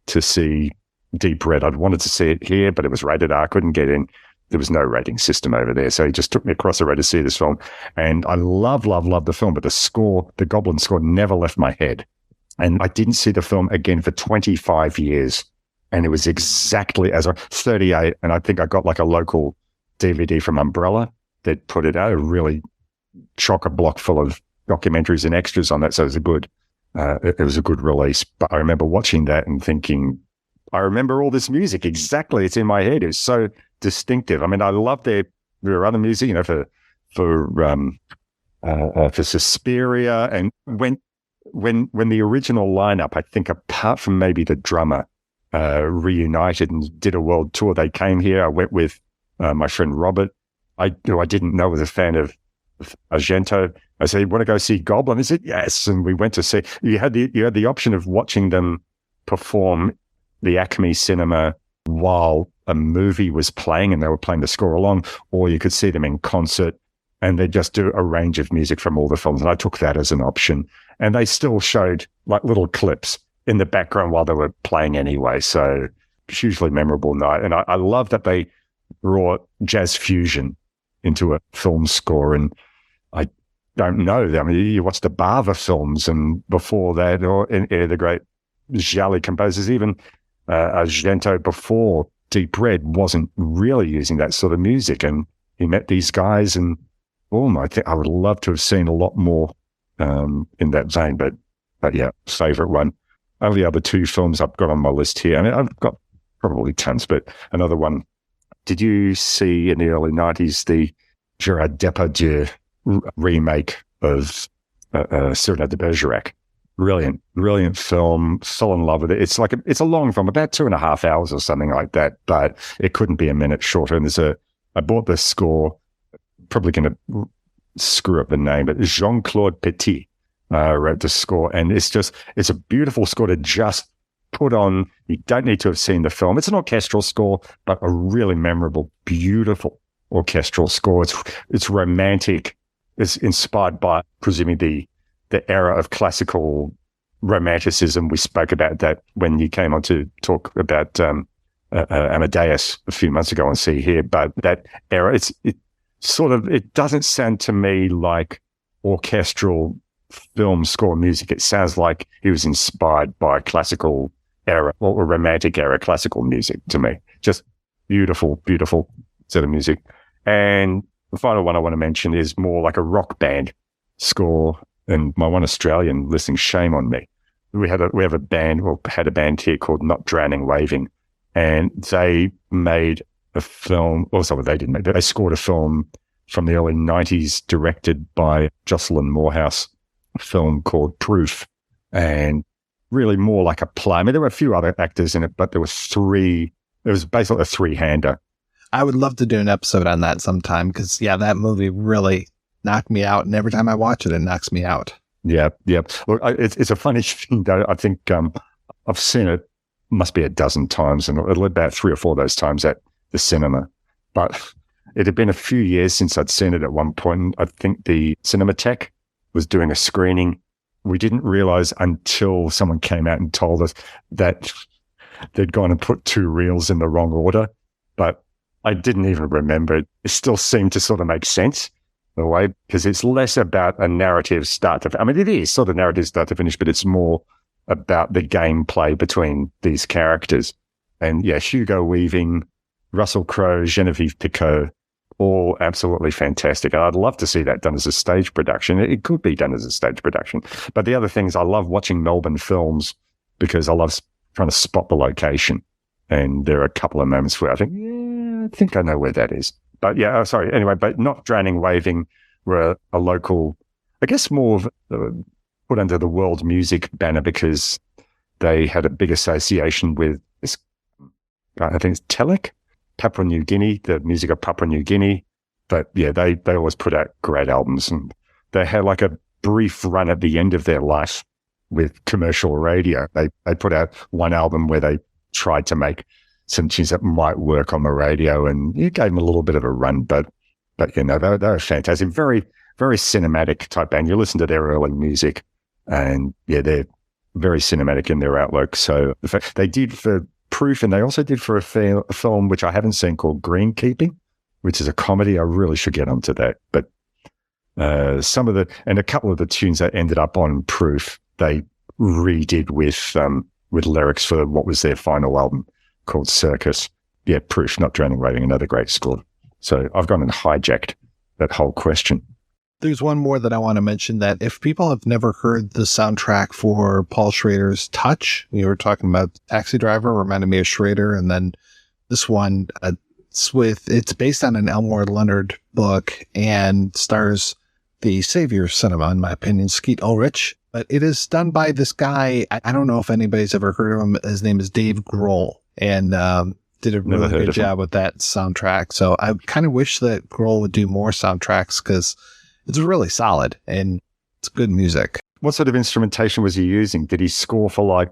to see Deep Red. I'd wanted to see it here, but it was rated R. I couldn't get in. There was no rating system over there. So he just took me across the road to see this film. And I love the film, but the score, the Goblin score, never left my head. And I didn't see the film again for 25 years. And it was exactly as I 38. And I think I got like a local DVD from Umbrella that put it out, a really chock-a-block full of documentaries and extras on that. So it was a good release. But I remember watching that and thinking, I remember all this music exactly. It's in my head. It's so distinctive. I mean, I love their other music, you know, for Suspiria, and when the original lineup, I think apart from maybe the drummer, reunited and did a world tour, they came here. I went with my friend Robert, who I didn't know was a fan of Argento. I said, "You want to go see Goblin?" He said, "Yes," and we went to see. You had the option of watching them perform the Acme Cinema while a movie was playing and they were playing the score along, or you could see them in concert and they just do a range of music from all the films. And I took that as an option, and they still showed like little clips in the background while they were playing anyway. So hugely memorable night. And I love that they brought jazz fusion into a film score. And I don't know. I mean, you watch the Bava films, and before that, or any of the great Gialli composers, even Argento before Deep Red wasn't really using that sort of music. And he met these guys, and I think I would love to have seen a lot more in that vein. But yeah, favorite one. Only other two films I've got on my list here. I mean, I've got probably tons, but another one. Did you see in the early 90s the Gerard Depardieu remake of Cyrano de Bergerac? Brilliant film. Fell in love with it. It's a long film, about 2.5 hours or something like that, but it couldn't be a minute shorter. And I bought the score, probably going to screw up the name, but Jean-Claude Petit wrote the score, and it's a beautiful score to just put on. You don't need to have seen the film. It's an orchestral score, but a really memorable, beautiful orchestral score. It's romantic. It's inspired by, presumably, the era of classical romanticism. We spoke about that when you came on to talk about Amadeus a few months ago on See Here. But that era, it doesn't sound to me like orchestral film score music. It sounds like he was inspired by classical era or romantic era classical music to me. Just beautiful set of music. And the final one I want to mention is more like a rock band score. And my one Australian listening, shame on me. We had a band here called Not Drowning Waving, and they made a film. Also, they didn't make. They scored a film from the early 90s, directed by Jocelyn Moorhouse, a film called Proof, and really more like a play. I mean, there were a few other actors in it, but there were three. It was basically a three-hander. I would love to do an episode on that sometime, because that movie really knocked me out, and every time I watch it, it knocks me out. Yeah. Look, it's a funny thing, though. I think I've seen it must be a dozen times, and about 3 or 4 of those times at the cinema. But it had been a few years since I'd seen it at one point. I think the Cinematheque was doing a screening. We didn't realize until someone came out and told us that they'd gone and put 2 reels in the wrong order. But I didn't even remember it. It still seemed to sort of make sense in a way, because it's less about a narrative start to, I mean, it is sort of narrative start to finish, but it's more about the gameplay between these characters. And yeah, Hugo Weaving, Russell Crowe, Genevieve Picot, all absolutely fantastic. And I'd love to see that done as a stage production. It could be done as a stage production. But the other thing is I love watching Melbourne films because I love trying to spot the location. And there are a couple of moments where I think, yeah, I think I know where that is. But yeah, sorry. Anyway, but Not Drowning Waving were a local, I guess more of put under the world music banner because they had a big association with this, I think it's Telek, Papua New Guinea, the music of Papua New Guinea. But yeah, they always put out great albums, and they had like a brief run at the end of their life with commercial radio. They put out one album where they tried to make some tunes that might work on the radio, and it gave them a little bit of a run. But you know, they were fantastic, very, very cinematic type band. You listen to their early music, and yeah, they're very cinematic in their outlook. So in fact, they did for Proof, and they also did for a film which I haven't seen called Greenkeeping, which is a comedy. I really should get onto that. But a couple of the tunes that ended up on Proof, they redid with lyrics for what was their final album called Circus. Yeah, Proof, Not Drowning Waving, another great score. So I've gone and hijacked that whole question. There's one more that I want to mention, that if people have never heard the soundtrack for Paul Schrader's Touch, you were talking about Taxi Driver, reminded me of Schrader, and then this one, it's based on an Elmore Leonard book and stars the savior of cinema, in my opinion, Skeet Ulrich. But it is done by this guy. I don't know if anybody's ever heard of him. His name is Dave Grohl, and did a really good job with that soundtrack. So I kind of wish that Grohl would do more soundtracks because it's really solid and it's good music. What sort of instrumentation was he using? Did he score for like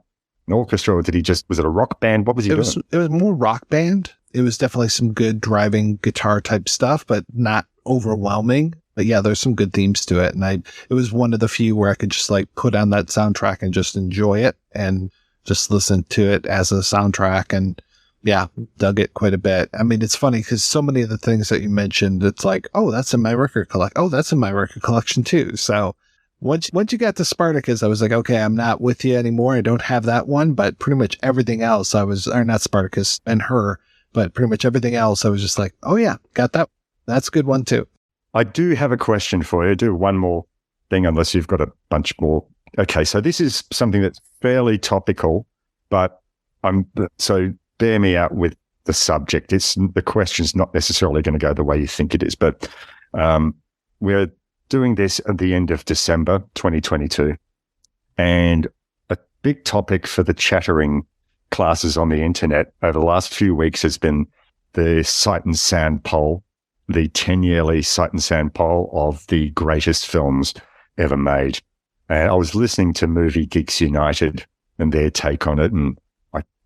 an orchestra, or was it a rock band? What was he doing? It was more rock band. It was definitely some good driving guitar type stuff, but not overwhelming. But yeah, there's some good themes to it. And it was one of the few where I could just like put on that soundtrack and just enjoy it and just listen to it as a soundtrack. And yeah, dug it quite a bit. I mean, it's funny because so many of the things that you mentioned, it's like, oh, that's in my record collection. Oh, that's in my record collection too. So once you got to Spartacus, I was like, okay, I'm not with you anymore. I don't have that one, but pretty much everything else or not Spartacus and Her, but pretty much everything else, I was just like, oh yeah, got that. That's a good one too. I do have a question for you. Do one more thing, unless you've got a bunch more. Okay, so this is something that's fairly topical, but so bear me out with the subject. The question's not necessarily going to go the way you think it is, but we're doing this at the end of December 2022, and a big topic for the chattering classes on the internet over the last few weeks has been the Sight and Sound poll, the 10-yearly Sight and Sound poll of the greatest films ever made. And I was listening to Movie Geeks United and their take on it, and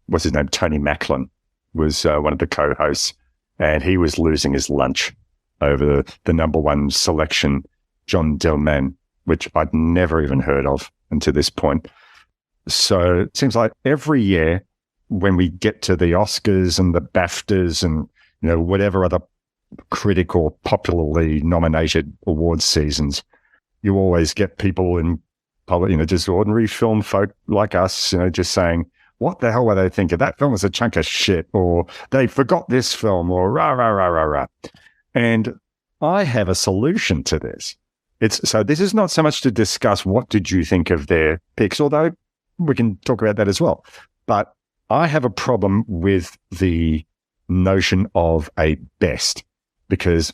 what's his name? Tony Macklin was one of the co-hosts, and he was losing his lunch over the number one selection, John Dillman, which I'd never even heard of until this point. So it seems like every year when we get to the Oscars and the BAFTAs and whatever other critic or popularly nominated awards seasons, you always get people in public, just ordinary film folk like us, just saying, what the hell were they thinking? That film was a chunk of shit, or they forgot this film, or rah, rah, rah, rah, rah. And I have a solution to this. So this is not so much to discuss what did you think of their picks, although we can talk about that as well. But I have a problem with the notion of a best, because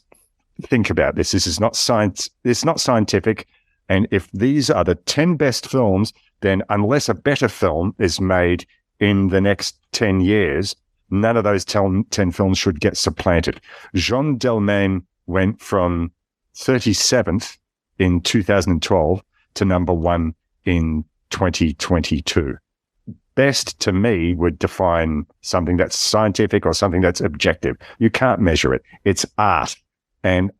think about this. This is not science. It's not scientific. And if these are the 10 best films, then unless a better film is made in the next 10 years, none of those 10 films should get supplanted. Jean Dillman went from 37th in 2012 to number one in 2022. Best to me would define something that's scientific or something that's objective. You can't measure it. It's art. And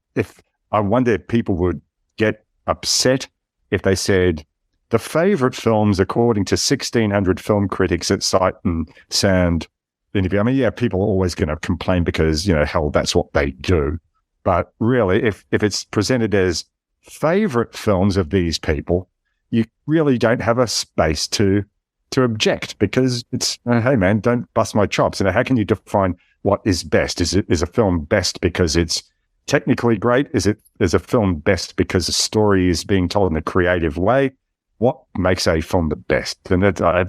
I wonder if people would get upset if they said the favorite films, according to 1,600 film critics at Sight and Sound interview. I mean, yeah, people are always going to complain because, hell, that's what they do. But really, if it's presented as favorite films of these people, you really don't have a space to object, because it's, hey man, don't bust my chops. How can you define what is best? Is a film best because it's technically great? Is a film best because the story is being told in a creative way? What makes a film the best? And I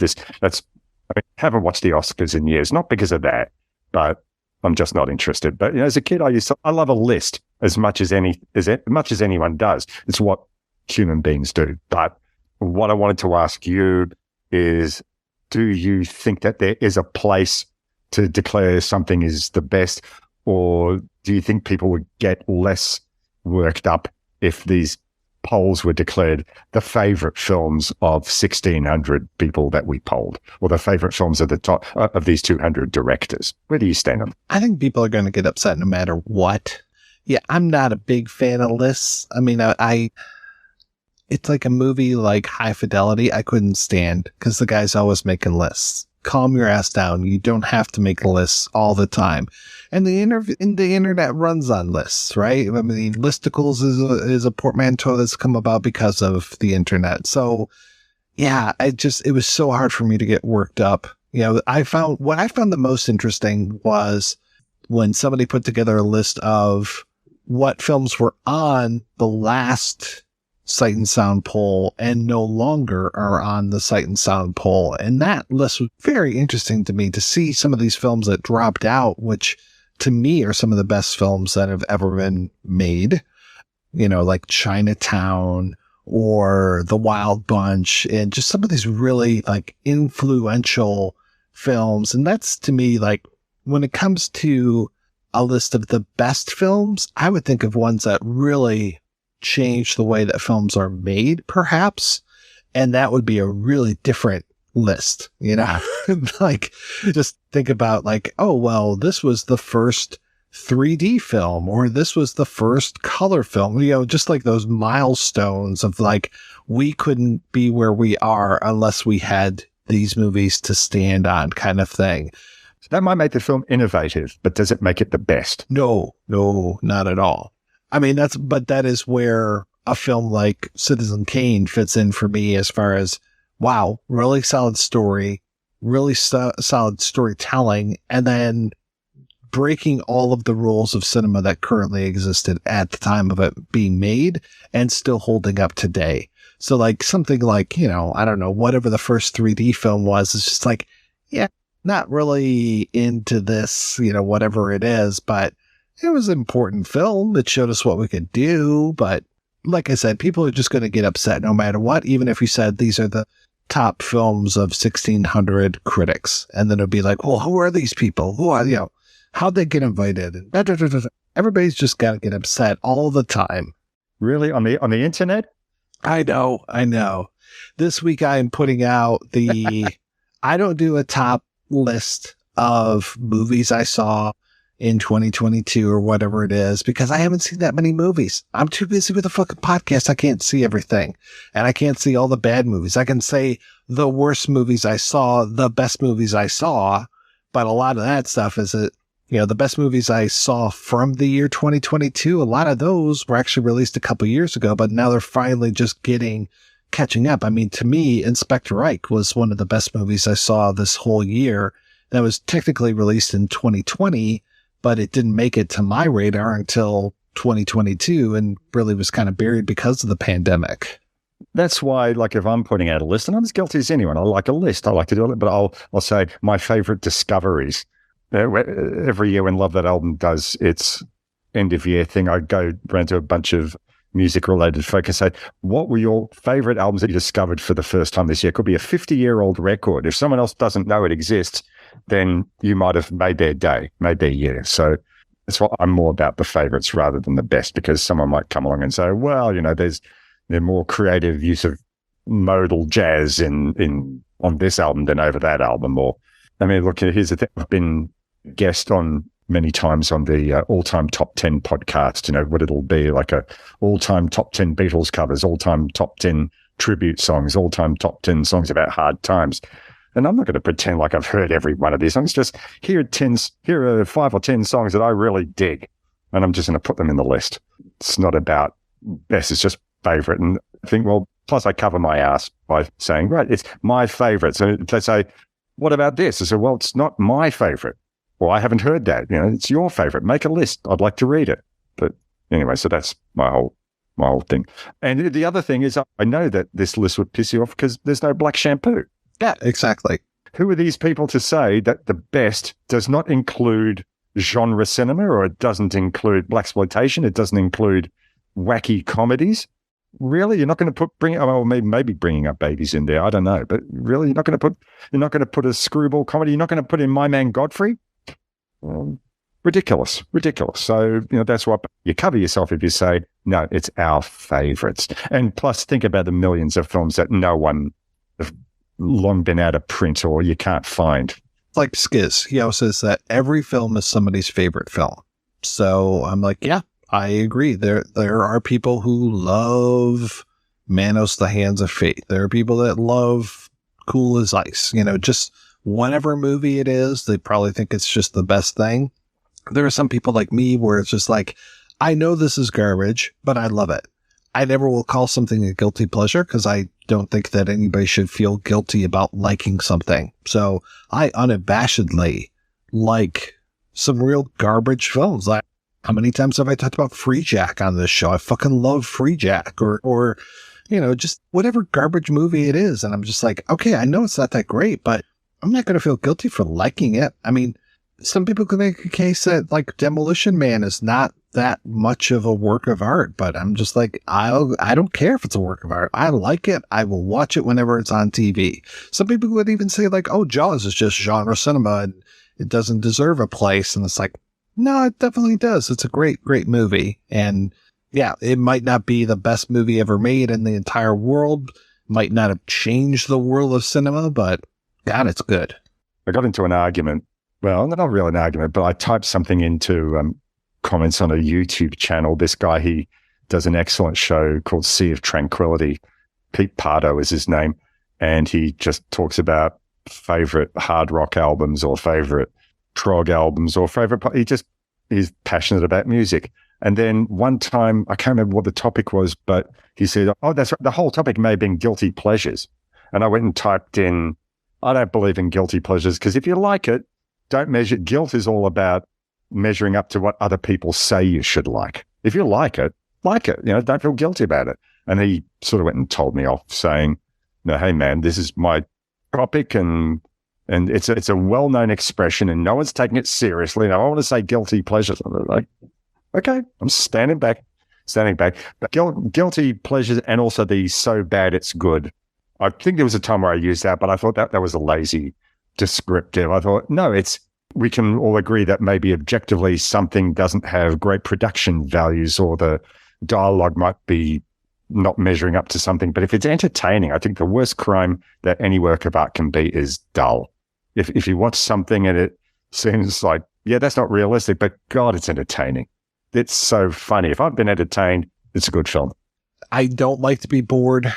haven't watched the Oscars in years, not because of that, but I'm just not interested. But as a kid, I love a list as much as anyone does. It's what human beings do. But what I wanted to ask you is, do you think that there is a place to declare something is the best, or do you think people would get less worked up if these polls were declared the favorite films of 1,600 people that we polled, or the favorite films of the top of these 200 directors? Where do you stand on that? I think people are going to get upset no matter what. Yeah, I'm not a big fan of lists. I mean, it's like a movie like High Fidelity. I couldn't stand because the guy's always making lists. Calm your ass down. You don't have to make lists all the time. And the internet runs on lists, right? I mean, listicles is a portmanteau that's come about because of the internet. So yeah, it was so hard for me to get worked up. What I found the most interesting was when somebody put together a list of what films were on the last Sight and Sound poll and no longer are on the Sight and Sound poll. And that list was very interesting to me to see some of these films that dropped out, which to me are some of the best films that have ever been made, like Chinatown or The Wild Bunch, and just some of these really like influential films. And that's, to me, like, when it comes to a list of the best films, I would think of ones that really change the way that films are made, perhaps. And that would be a really different list, like, just think about like, oh, well, this was the first 3D film, or this was the first color film, just like those milestones of like, we couldn't be where we are unless we had these movies to stand on, kind of thing. That might make the film innovative, but does it make it the best? No, not at all. I mean, that is where a film like Citizen Kane fits in for me, as far as, wow, really solid story, really solid storytelling, and then breaking all of the rules of cinema that currently existed at the time of it being made and still holding up today. So like something like, I don't know, whatever the first 3D film was, it's just like, yeah, not really into this, whatever it is, but it was an important film. It showed us what we could do. But like I said, people are just going to get upset no matter what, even if you said these are the top films of 1,600 critics. And then it'll be like, well, who are these people? Who are, how'd they get invited? And everybody's just got to get upset all the time. Really? On the internet? I know. This week I am putting out I don't do a top list of movies I saw in 2022 or whatever it is, because I haven't seen that many movies. I'm too busy with the fucking podcast. I can't see everything, and I can't see all the bad movies. I can say the worst movies I saw, the best movies I saw, but a lot of that stuff is the best movies I saw from the year 2022. A lot of those were actually released a couple years ago, but now they're finally just catching up. I mean, to me, Inspector Ike was one of the best movies I saw this whole year. That was technically released in 2020, but it didn't make it to my radar until 2022 and really was kind of buried because of the pandemic. That's why, like, if I'm putting out a list, and I'm as guilty as anyone, I like a list. I like to do it, but I'll say my favorite discoveries. Every year when Love That Album does its end of year thing, I go around to a bunch of music related folk and say, what were your favorite albums that you discovered for the first time this year? It could be a 50-year-old record. If someone else doesn't know it exists, then you might have made their day, made their year. So that's why I'm more about the favorites rather than the best, because someone might come along and say, well, there's more creative use of modal jazz on this album than over that album. Or, I mean, look, here's the thing. I've been guest on many times on the all-time top 10 podcast, what it'll be like a all-time top 10 Beatles covers, all-time top 10 tribute songs, all-time top 10 songs about hard times. And I'm not going to pretend like I've heard every one of these songs. Just here are 5 or 10 songs that I really dig, and I'm just going to put them in the list. It's not about best, it's just favorite. And I think, well, plus I cover my ass by saying, right, it's my favorite. So if they say, what about this? I say, well, it's not my favorite. Well, I haven't heard that. It's your favorite. Make a list. I'd like to read it. But anyway, so that's my whole thing. And the other thing is, I know that this list would piss you off because there's no black shampoo. Yeah, exactly. Who are these people to say that the best does not include genre cinema, or it doesn't include blaxploitation, it doesn't include wacky comedies? Really, you're not going to maybe bringing up babies in there. I don't know, but really, you're not going to put a screwball comedy. You're not going to put in My Man Godfrey. Ridiculous. So that's what you cover yourself if you say no. It's our favorites, and plus think about the millions of films that no one have long been out of print or you can't find. Like Skiz, he always says that every film is somebody's favorite film. So I'm like, yeah, I agree. There are people who love Manos, the Hands of Fate. There are people that love Cool as Ice. Just whatever movie it is, they probably think it's just the best thing. There are some people like me where it's just like, I know this is garbage, but I love it. I never will call something a guilty pleasure because I don't think that anybody should feel guilty about liking something. So I unabashedly like some real garbage films. Like, how many times have I talked about Free Jack on this show? I fucking love Free Jack or just whatever garbage movie it is. And I'm just like, okay, I know it's not that great, but I'm not going to feel guilty for liking it. I mean, some people could make a case that like Demolition Man is not that much of a work of art, but I'm just like, I don't care if it's a work of art. I like it. I will watch it whenever it's on TV. Some people would even say like, oh, Jaws is just genre cinema and it doesn't deserve a place. And it's like, no, it definitely does. It's a great, great movie. And yeah, it might not be the best movie ever made in the entire world. Might not have changed the world of cinema, but God, it's good. I got into an argument. Well, not really an argument, but I typed something into comments on a YouTube channel. This guy, he does an excellent show called Sea of Tranquility. Pete Pardo is his name. And he just talks about favorite hard rock albums or favorite prog albums or favorite. He's passionate about music. And then one time, I can't remember what the topic was, but he said, oh, that's right. The whole topic may have been guilty pleasures. And I went and typed in, I don't believe in guilty pleasures because if you like it, don't measure. Guilt is all about measuring up to what other people say you should like. If you like it, don't feel guilty about it. And he sort of went and told me off saying, no, hey man, this is my topic and it's a well-known expression and no one's taking it seriously. And I want to say guilty pleasures. I'm like, okay, I'm standing back. But guilty pleasures and also the so bad it's good. I think there was a time where I used that, but I thought that was a lazy descriptive. I thought, no, we can all agree that maybe objectively something doesn't have great production values or the dialogue might be not measuring up to something. But if it's entertaining, I think the worst crime that any work of art can be is dull. If you watch something and it seems like, yeah, that's not realistic, but God, it's entertaining. It's so funny. If I've been entertained, it's a good film. I don't like to be bored.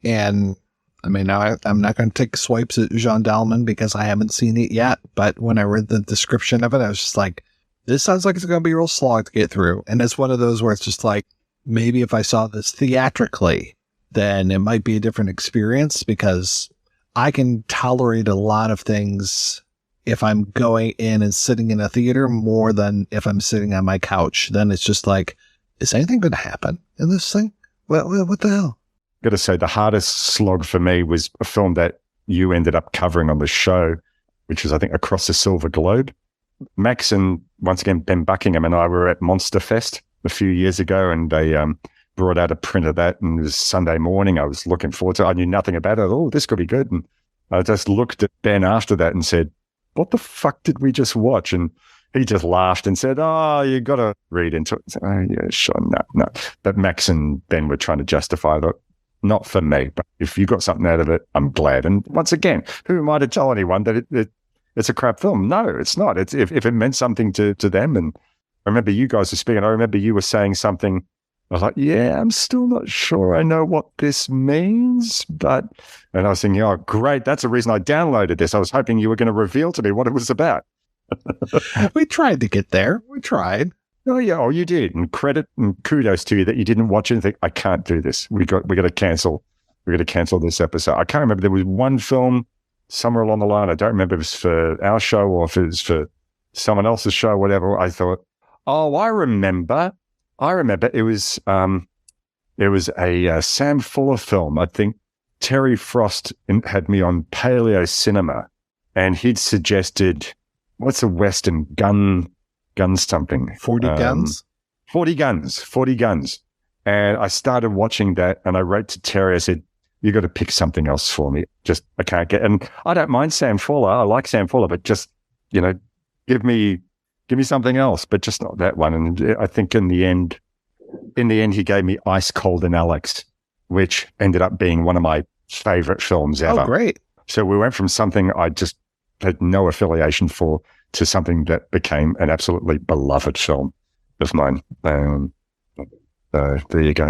And I mean, I'm not going to take swipes at Jean Dalman because I haven't seen it yet. But when I read the description of it, I was just like, this sounds like it's going to be a real slog to get through. And it's one of those where it's just like, maybe if I saw this theatrically, then it might be a different experience because I can tolerate a lot of things if I'm going in and sitting in a theater more than if I'm sitting on my couch. Then it's just like, is anything going to happen in this thing? Well, what the hell? Got to say, the hardest slog for me was a film that you ended up covering on the show, which was, I think, Across the Silver Globe. Max and, once again, Ben Buckingham and I were at Monster Fest a few years ago, and they brought out a print of that, and it was Sunday morning. I was looking forward to it. I knew nothing about it. Oh, this could be good. And I just looked at Ben after that and said, what the fuck did we just watch? And he just laughed and said, oh, you got to read into it. I said, oh, yeah, sure, no. But Max and Ben were trying to justify that. Not for me, but if you got something out of it, I'm glad. And once again, who am I to tell anyone that it's a crap film? No, it's not. It's if it meant something to them. And I remember you guys were speaking. I remember you were saying something. I was like, yeah, I'm still not sure I know what this means. And I was thinking, oh, great. That's the reason I downloaded this. I was hoping you were going to reveal to me what it was about. We tried to get there. We tried. Oh yeah, oh you did, and credit and kudos to you that you didn't watch it and think, I can't do this. We got to cancel. We got to cancel this episode. I can't remember. There was one film somewhere along the line. I don't remember if it was for our show or if it was for someone else's show, whatever. I thought, oh, I remember. I remember it was a Sam Fuller film. I think Terry Frost had me on Paleo Cinema, and he'd suggested, what's a Western gun something? 40 Guns? 40 Guns. And I started watching that, and I wrote to Terry, I said, you got to pick something else for me. I can't get, and I don't mind Sam Fuller. I like Sam Fuller, but just, give me something else, but just not that one. And I think in the end, he gave me Ice Cold and Alex, which ended up being one of my favorite films ever. Oh, great. So we went from something I just had no affiliation for to something that became an absolutely beloved film of mine. So there you go.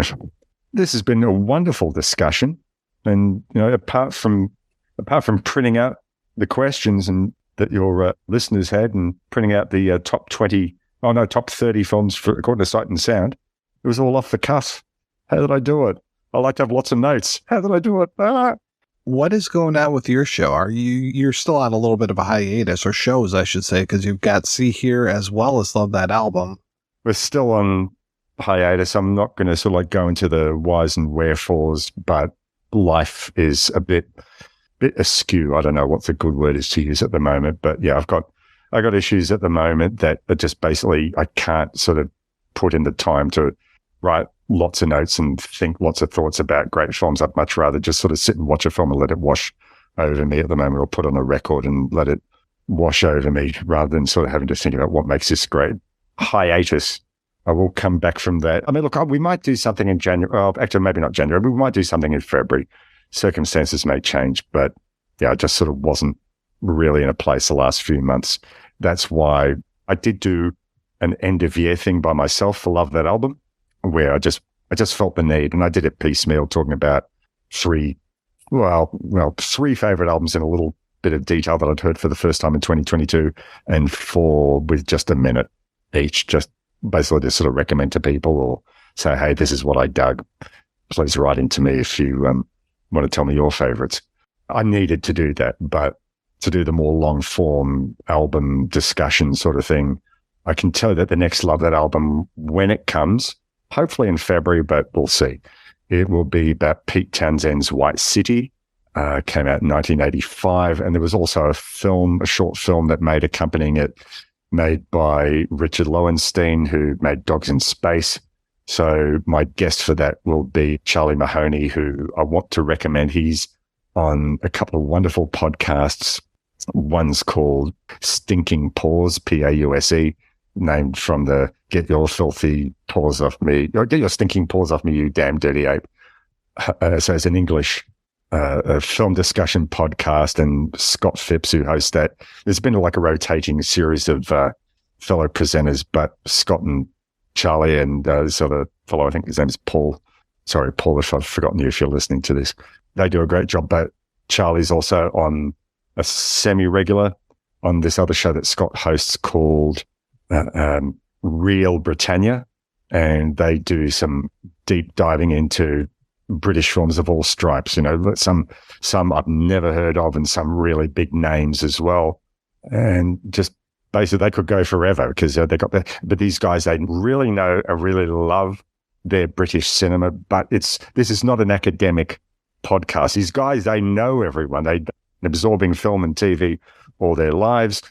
This has been a wonderful discussion. And, apart from printing out the questions and that your listeners had and printing out the top 30 films according to Sight and Sound, it was all off the cuff. How did I do it? I like to have lots of notes. How did I do it? What is going on with your show? You're still on a little bit of a hiatus, or shows, I should say, because you've got See Here as well as Love That Album. We're still on hiatus. I'm not going to sort of like go into the whys and wherefores, but life is a bit askew. I don't know what the good word is to use at the moment, but yeah, I got issues at the moment that are just basically I can't sort of put in the time to write lots of notes and think lots of thoughts about great films. I'd much rather just sort of sit and watch a film and let it wash over me at the moment, or put on a record and let it wash over me, rather than sort of having to think about what makes this great. Hiatus. I will come back from that. I mean, look, we might do something in January. Well, actually, maybe not January, but we might do something in February. Circumstances may change, but yeah, I just sort of wasn't really in a place the last few months. That's why I did do an end of year thing by myself for Love That Album, where I just felt the need, and I did it piecemeal, talking about three favorite albums in a little bit of detail that I'd heard for the first time in 2022, and 4 with just a minute each, just basically to sort of recommend to people or say, hey, this is what I dug. Please write into me if you want to tell me your favorites. I needed to do that, but to do the more long form album discussion sort of thing, I can tell you that the next Love That Album, when it comes, hopefully in February, but we'll see. It will be about Pete Townshend's White City. Came out in 1985. And there was also a short film that made accompanying it, made by Richard Lowenstein, who made Dogs in Space. So my guest for that will be Charlie Mahoney, who I want to recommend. He's on a couple of wonderful podcasts. One's called Stinking Paws, Pause, named from the Get Your Filthy Paws Off Me, or Get Your Stinking Paws Off Me, You Damn Dirty Ape. So it's an English a film discussion podcast, and Scott Phipps, who hosts that. There's been like a rotating series of fellow presenters, but Scott and Charlie and this other fellow, I think his name is Paul. Sorry, Paul, if I've forgotten you, if you're listening to this. They do a great job, but Charlie's also on a semi-regular on this other show that Scott hosts called Real Britannia, and they do some deep diving into British films of all stripes, some I've never heard of, and some really big names as well. And just basically they could go forever because they got that. But these guys, they really know and really love their British cinema. But this is not an academic podcast. These guys, they know everyone. They've been absorbing film and TV all their lives.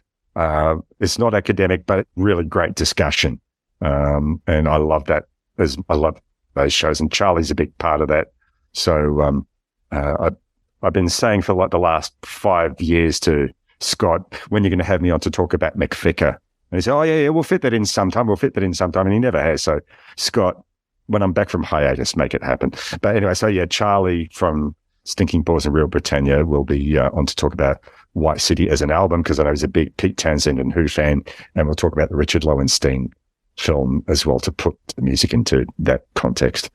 It's not academic, but really great discussion. And I love that. I love those shows, and Charlie's a big part of that. So I've been saying for like the last 5 years to Scott, when you're going to have me on to talk about McVicker? And he said, oh yeah, we'll fit that in sometime. And he never has. So Scott, when I'm back from hiatus, make it happen. But anyway, so yeah, Charlie from Stinking Paws and Real Britannia will be on to talk about White City as an album, because I know he's a big Pete Townsend and Who fan, and we'll talk about the Richard Lowenstein film as well, to put the music into that context.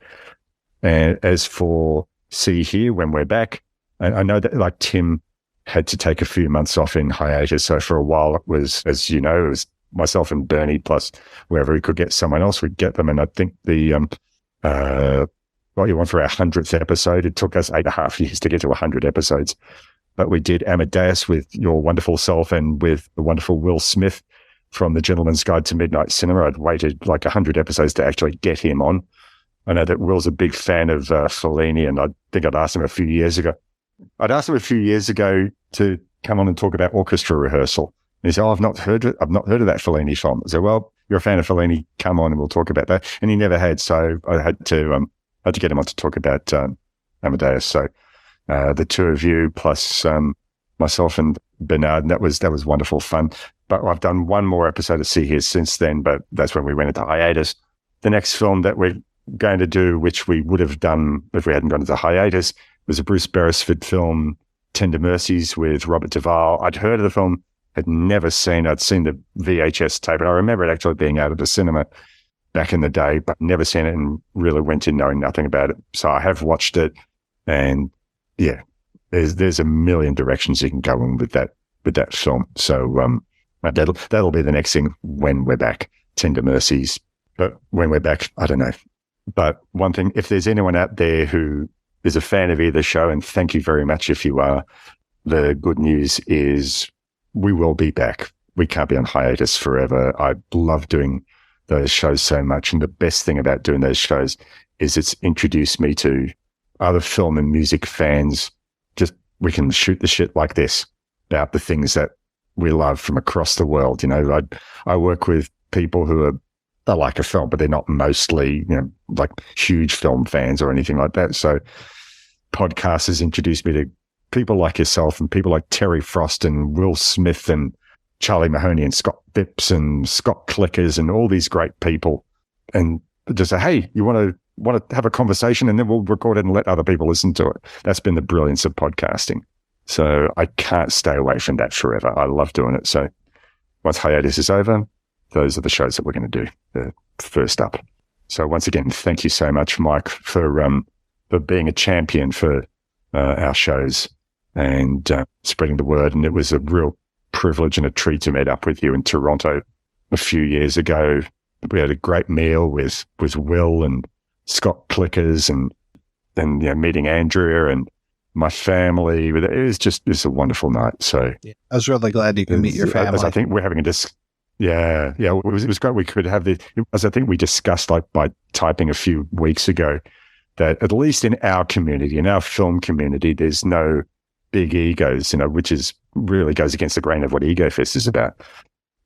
And as for See Here, when we're back, I know that like Tim had to take a few months off in hiatus, so for a while it was, as you know, it was myself and Bernie, plus wherever we could get someone else, we'd get them. And I think you went for our 100th episode. It took us 8.5 years to get to 100 episodes. But we did Amadeus with your wonderful self and with the wonderful Will Smith. from The Gentleman's Guide to Midnight Cinema. I'd waited like 100 episodes to actually get him on. I know that Will's a big fan of Fellini, and I think I'd asked him a few years ago. To come on and talk about Orchestra Rehearsal. And he said, I've not heard of that Fellini film. I said, well, you're a fan of Fellini, come on and we'll talk about that. And he never had, so I had to get him on to talk about Amadeus. So the two of you plus myself and Bernard, and that was wonderful fun. But I've done one more episode of See Here since then, but that's when we went into hiatus. The next film that we're going to do, which we would have done if we hadn't gone into hiatus, was a Bruce Beresford film, Tender Mercies, with Robert Duvall. I'd heard of the film, had never seen. I'd seen the VHS tape, and I remember it actually being out of the cinema back in the day, but never seen it and really went in knowing nothing about it. So I have watched it, and yeah, there's a million directions you can go in with that film. So that'll be the next thing when we're back, Tender Mercies. But when we're back, I don't know. But one thing, if there's anyone out there who is a fan of either show, and thank you very much if you are, the good news is we will be back. We can't be on hiatus forever. I love doing those shows so much. And the best thing about doing those shows is it's introduced me to other film and music fans. Just, we can shoot the shit like this about the things that we love from across the world. You know, I work with people who they like a film, but they're not mostly, like huge film fans or anything like that. So podcasts has introduced me to people like yourself and people like Terry Frost and Will Smith and Charlie Mahoney and Scott Phipps and Scott Clickers and all these great people. And just say, hey, you want to have a conversation, and then we'll record it and let other people listen to it. That's been the brilliance of podcasting. So I can't stay away from that forever. I love doing it. So once hiatus is over, those are the shows that we're going to do first up. So once again, thank you so much, Mike, for being a champion for our shows and spreading the word. And it was a real privilege and a treat to meet up with you in Toronto a few years ago. We had a great meal with Will and Scott Clickers and meeting Andrea and my family. It was a wonderful night. So yeah, I was really glad you could meet your family. As I think we're having a Yeah, it was great. We could have as I think we discussed, like by typing a few weeks ago, that at least in our community, in our film community, there's no big egos, which really goes against the grain of what Ego Fest is about.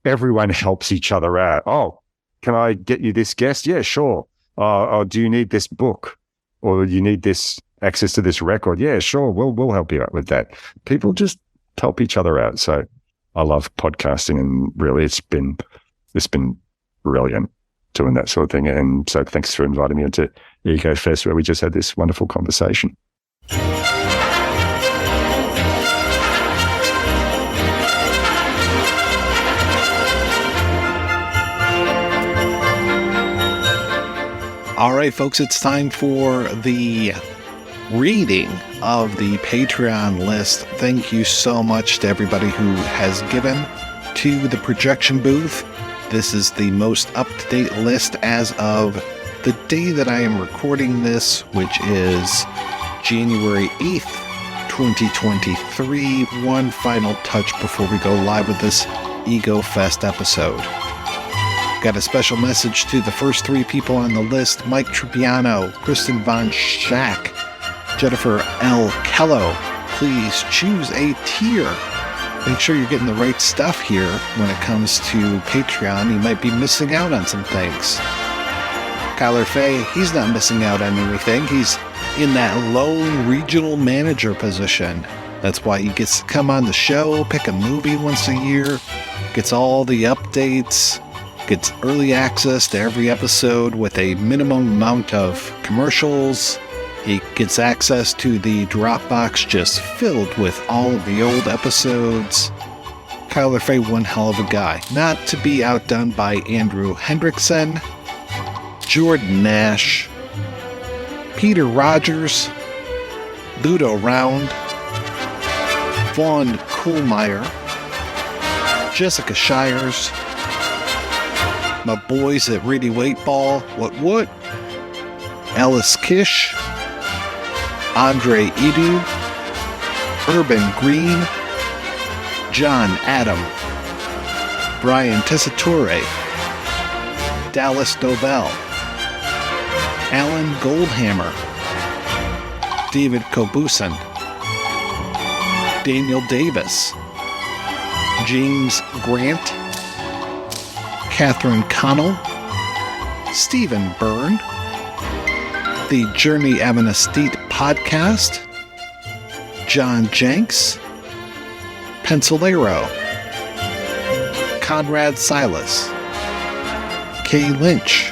Everyone helps each other out. Oh, can I get you this guest? Yeah, sure. Oh, do you need this book, or you need this access to this record? Yeah, sure. We'll help you out with that. People just help each other out. So I love podcasting, and really it's been brilliant doing that sort of thing. And so thanks for inviting me into Ego Fest, where we just had this wonderful conversation. All right, folks, it's time for the reading of the Patreon list. Thank you so much to everybody who has given to the projection booth. This is the most up-to-date list as of the day that I am recording this, which is January 8th, 2023. One final touch before we go live with this Ego Fest episode. Got a special message to the first three people on the list: Mike Tripiano, Kristen Von Schack, Jennifer L. Kello. Please choose a tier. Make sure you're getting the right stuff here when it comes to Patreon. You might be missing out on some things. Kyler Fay, he's not missing out on anything. He's in that lone regional manager position. That's why he gets to come on the show, pick a movie once a year, gets all the updates, gets early access to every episode with a minimum amount of commercials. He gets access to the Dropbox just filled with all of the old episodes. Kyler Fay, one hell of a guy. Not to be outdone by Andrew Hendrickson, Jordan Nash, Peter Rogers, Ludo Round, Vaughn Koolmeyer, Jessica Shires, my boys at Reedy Weight Ball, what? Alice Kish, Andre Edu, Urban Green, John Adam, Brian Tessitore, Dallas Novell, Alan Goldhammer, David Kobusin, Daniel Davis, James Grant, Catherine Connell, Stephen Byrne, the Journey Estate podcast, John Jenks, Pencilero, Conrad Silas, Kay Lynch,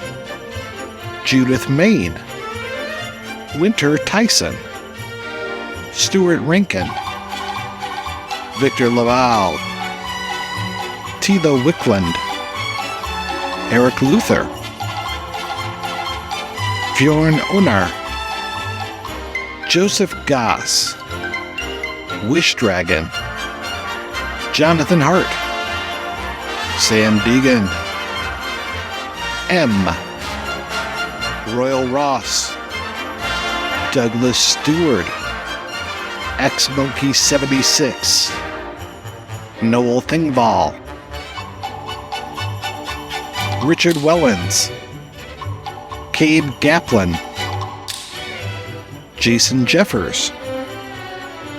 Judith Main, Winter Tyson, Stuart Rankin, Victor Laval, Tilo Wickland, Eric Luther, Bjorn Onar, Joseph Goss, Wish Dragon, Jonathan Hart, Sam Deegan, M, Royal Ross, Douglas Stewart, X-Monkey 76, Noel Thingvall, Richard Wellens, Cabe Gaplin, Jason Jeffers,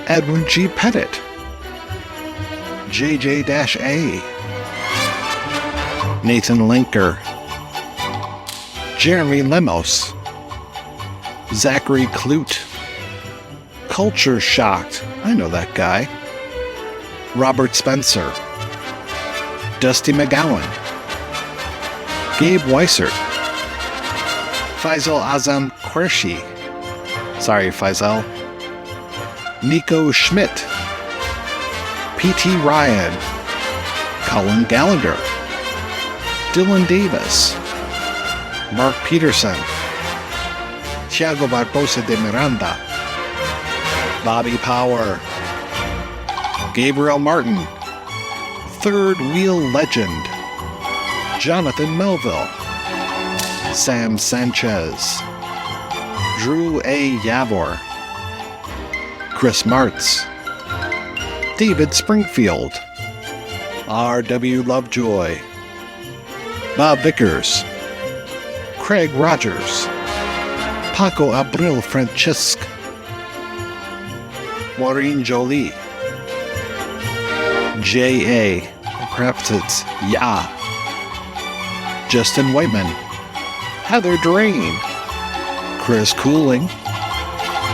Edwin G. Pettit, JJ-A, Nathan Linker, Jeremy Lemos, Zachary Clute, Culture Shocked, I know that guy, Robert Spencer, Dusty McGowan, Gabe Weissert, Faisal Azam Qureshi, sorry Faisal, Nico Schmidt, P.T. Ryan, Colin Gallagher, Dylan Davis, Mark Peterson, Thiago Barbosa de Miranda, Bobby Power, Gabriel Martin, Third Wheel Legend, Jonathan Melville, Sam Sanchez, Drew A. Yavor, Chris Martz, David Springfield, R.W. Lovejoy, Bob Vickers, Craig Rogers, Paco Abril Francisc, Maureen Jolie, J.A., perhaps it's Ya, Justin Whiteman, Heather Drain, Chris Cooling,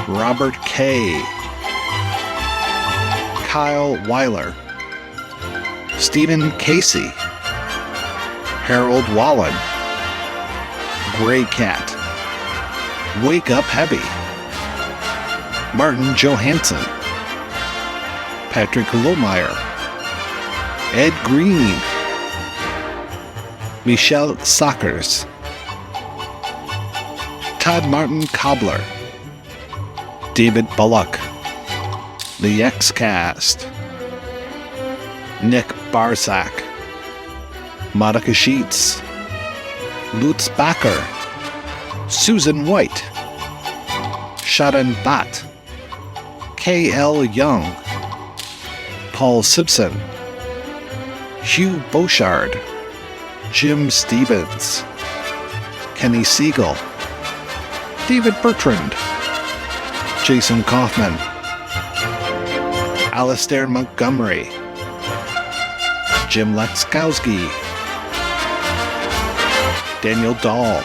Robert K., Kyle Weiler, Stephen Casey, Harold Wallen, Gray Cat, Wake Up Heavy, Martin Johansson, Patrick Lohmeyer, Ed Green, Michelle Sockers, Todd Martin Cobbler, David Bullock, The X-Cast, Nick Barsack, Monica Sheets, Lutz Bakker, Susan White, Shadan Bat, K.L. Young, Paul Simpson, Hugh Beauchard, Jim Stevens, Kenny Siegel, David Bertrand, Jason Kaufman, Alistair Montgomery, Jim Lexkowski, Daniel Dahl,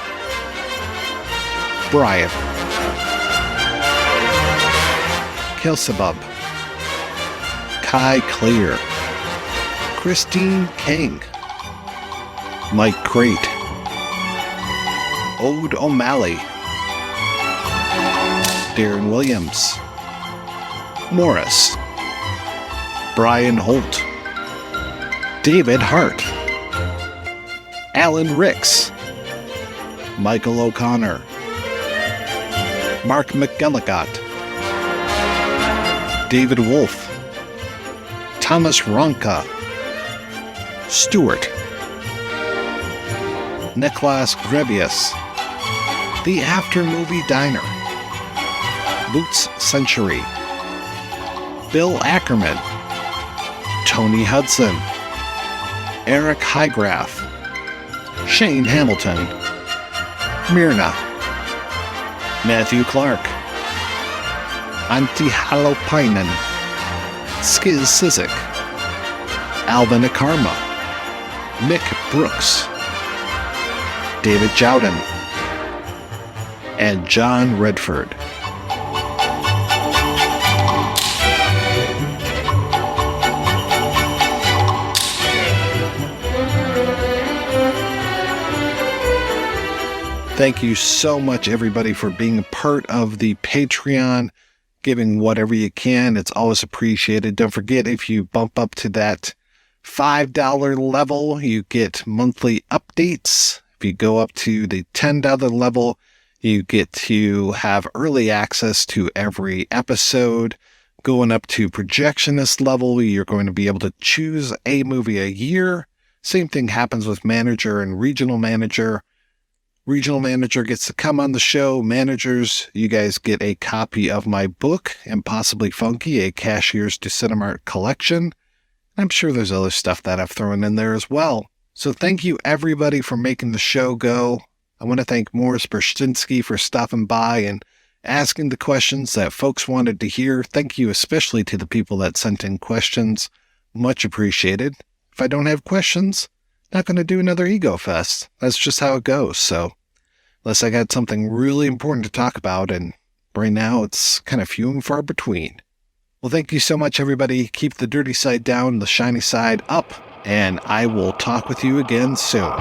Brian, Kilsabub, Kai Clear, Christine King, Mike Crate, Ode O'Malley, Darren Williams, Morris, Brian Holt, David Hart, Alan Ricks, Michael O'Connor, Mark McGillicott, David Wolf, Thomas Ronka, Stewart, Niklas Grebius, The After Movie Diner, Boots Century, Bill Ackerman, Tony Hudson, Eric Highgraph, Shane Hamilton, Myrna, Matthew Clark, Antti Halopainen, Skiz Sizik, Alvin Akarma, Mick Brooks, David Jowden, and John Redford. Thank you so much, everybody, for being a part of the Patreon, giving whatever you can. It's always appreciated. Don't forget, if you bump up to that $5 level, you get monthly updates. If you go up to the $10 level, you get to have early access to every episode. Going up to projectionist level, you're going to be able to choose a movie a year. Same thing happens with manager and regional manager. Regional manager gets to come on the show. Managers, you guys get a copy of my book, Impossibly Funky, a Cashiers to Cinemark collection. I'm sure there's other stuff that I've thrown in there as well. So thank you, everybody, for making the show go. I want to thank Morris Berstinsky for stopping by and asking the questions that folks wanted to hear. Thank you especially to the people that sent in questions. Much appreciated. If I don't have questions, not going to do another Ego Fest. That's just how it goes. So, unless I got something really important to talk about, and right now it's kind of few and far between. Well, thank you so much, everybody. Keep the dirty side down, the shiny side up, and I will talk with you again soon.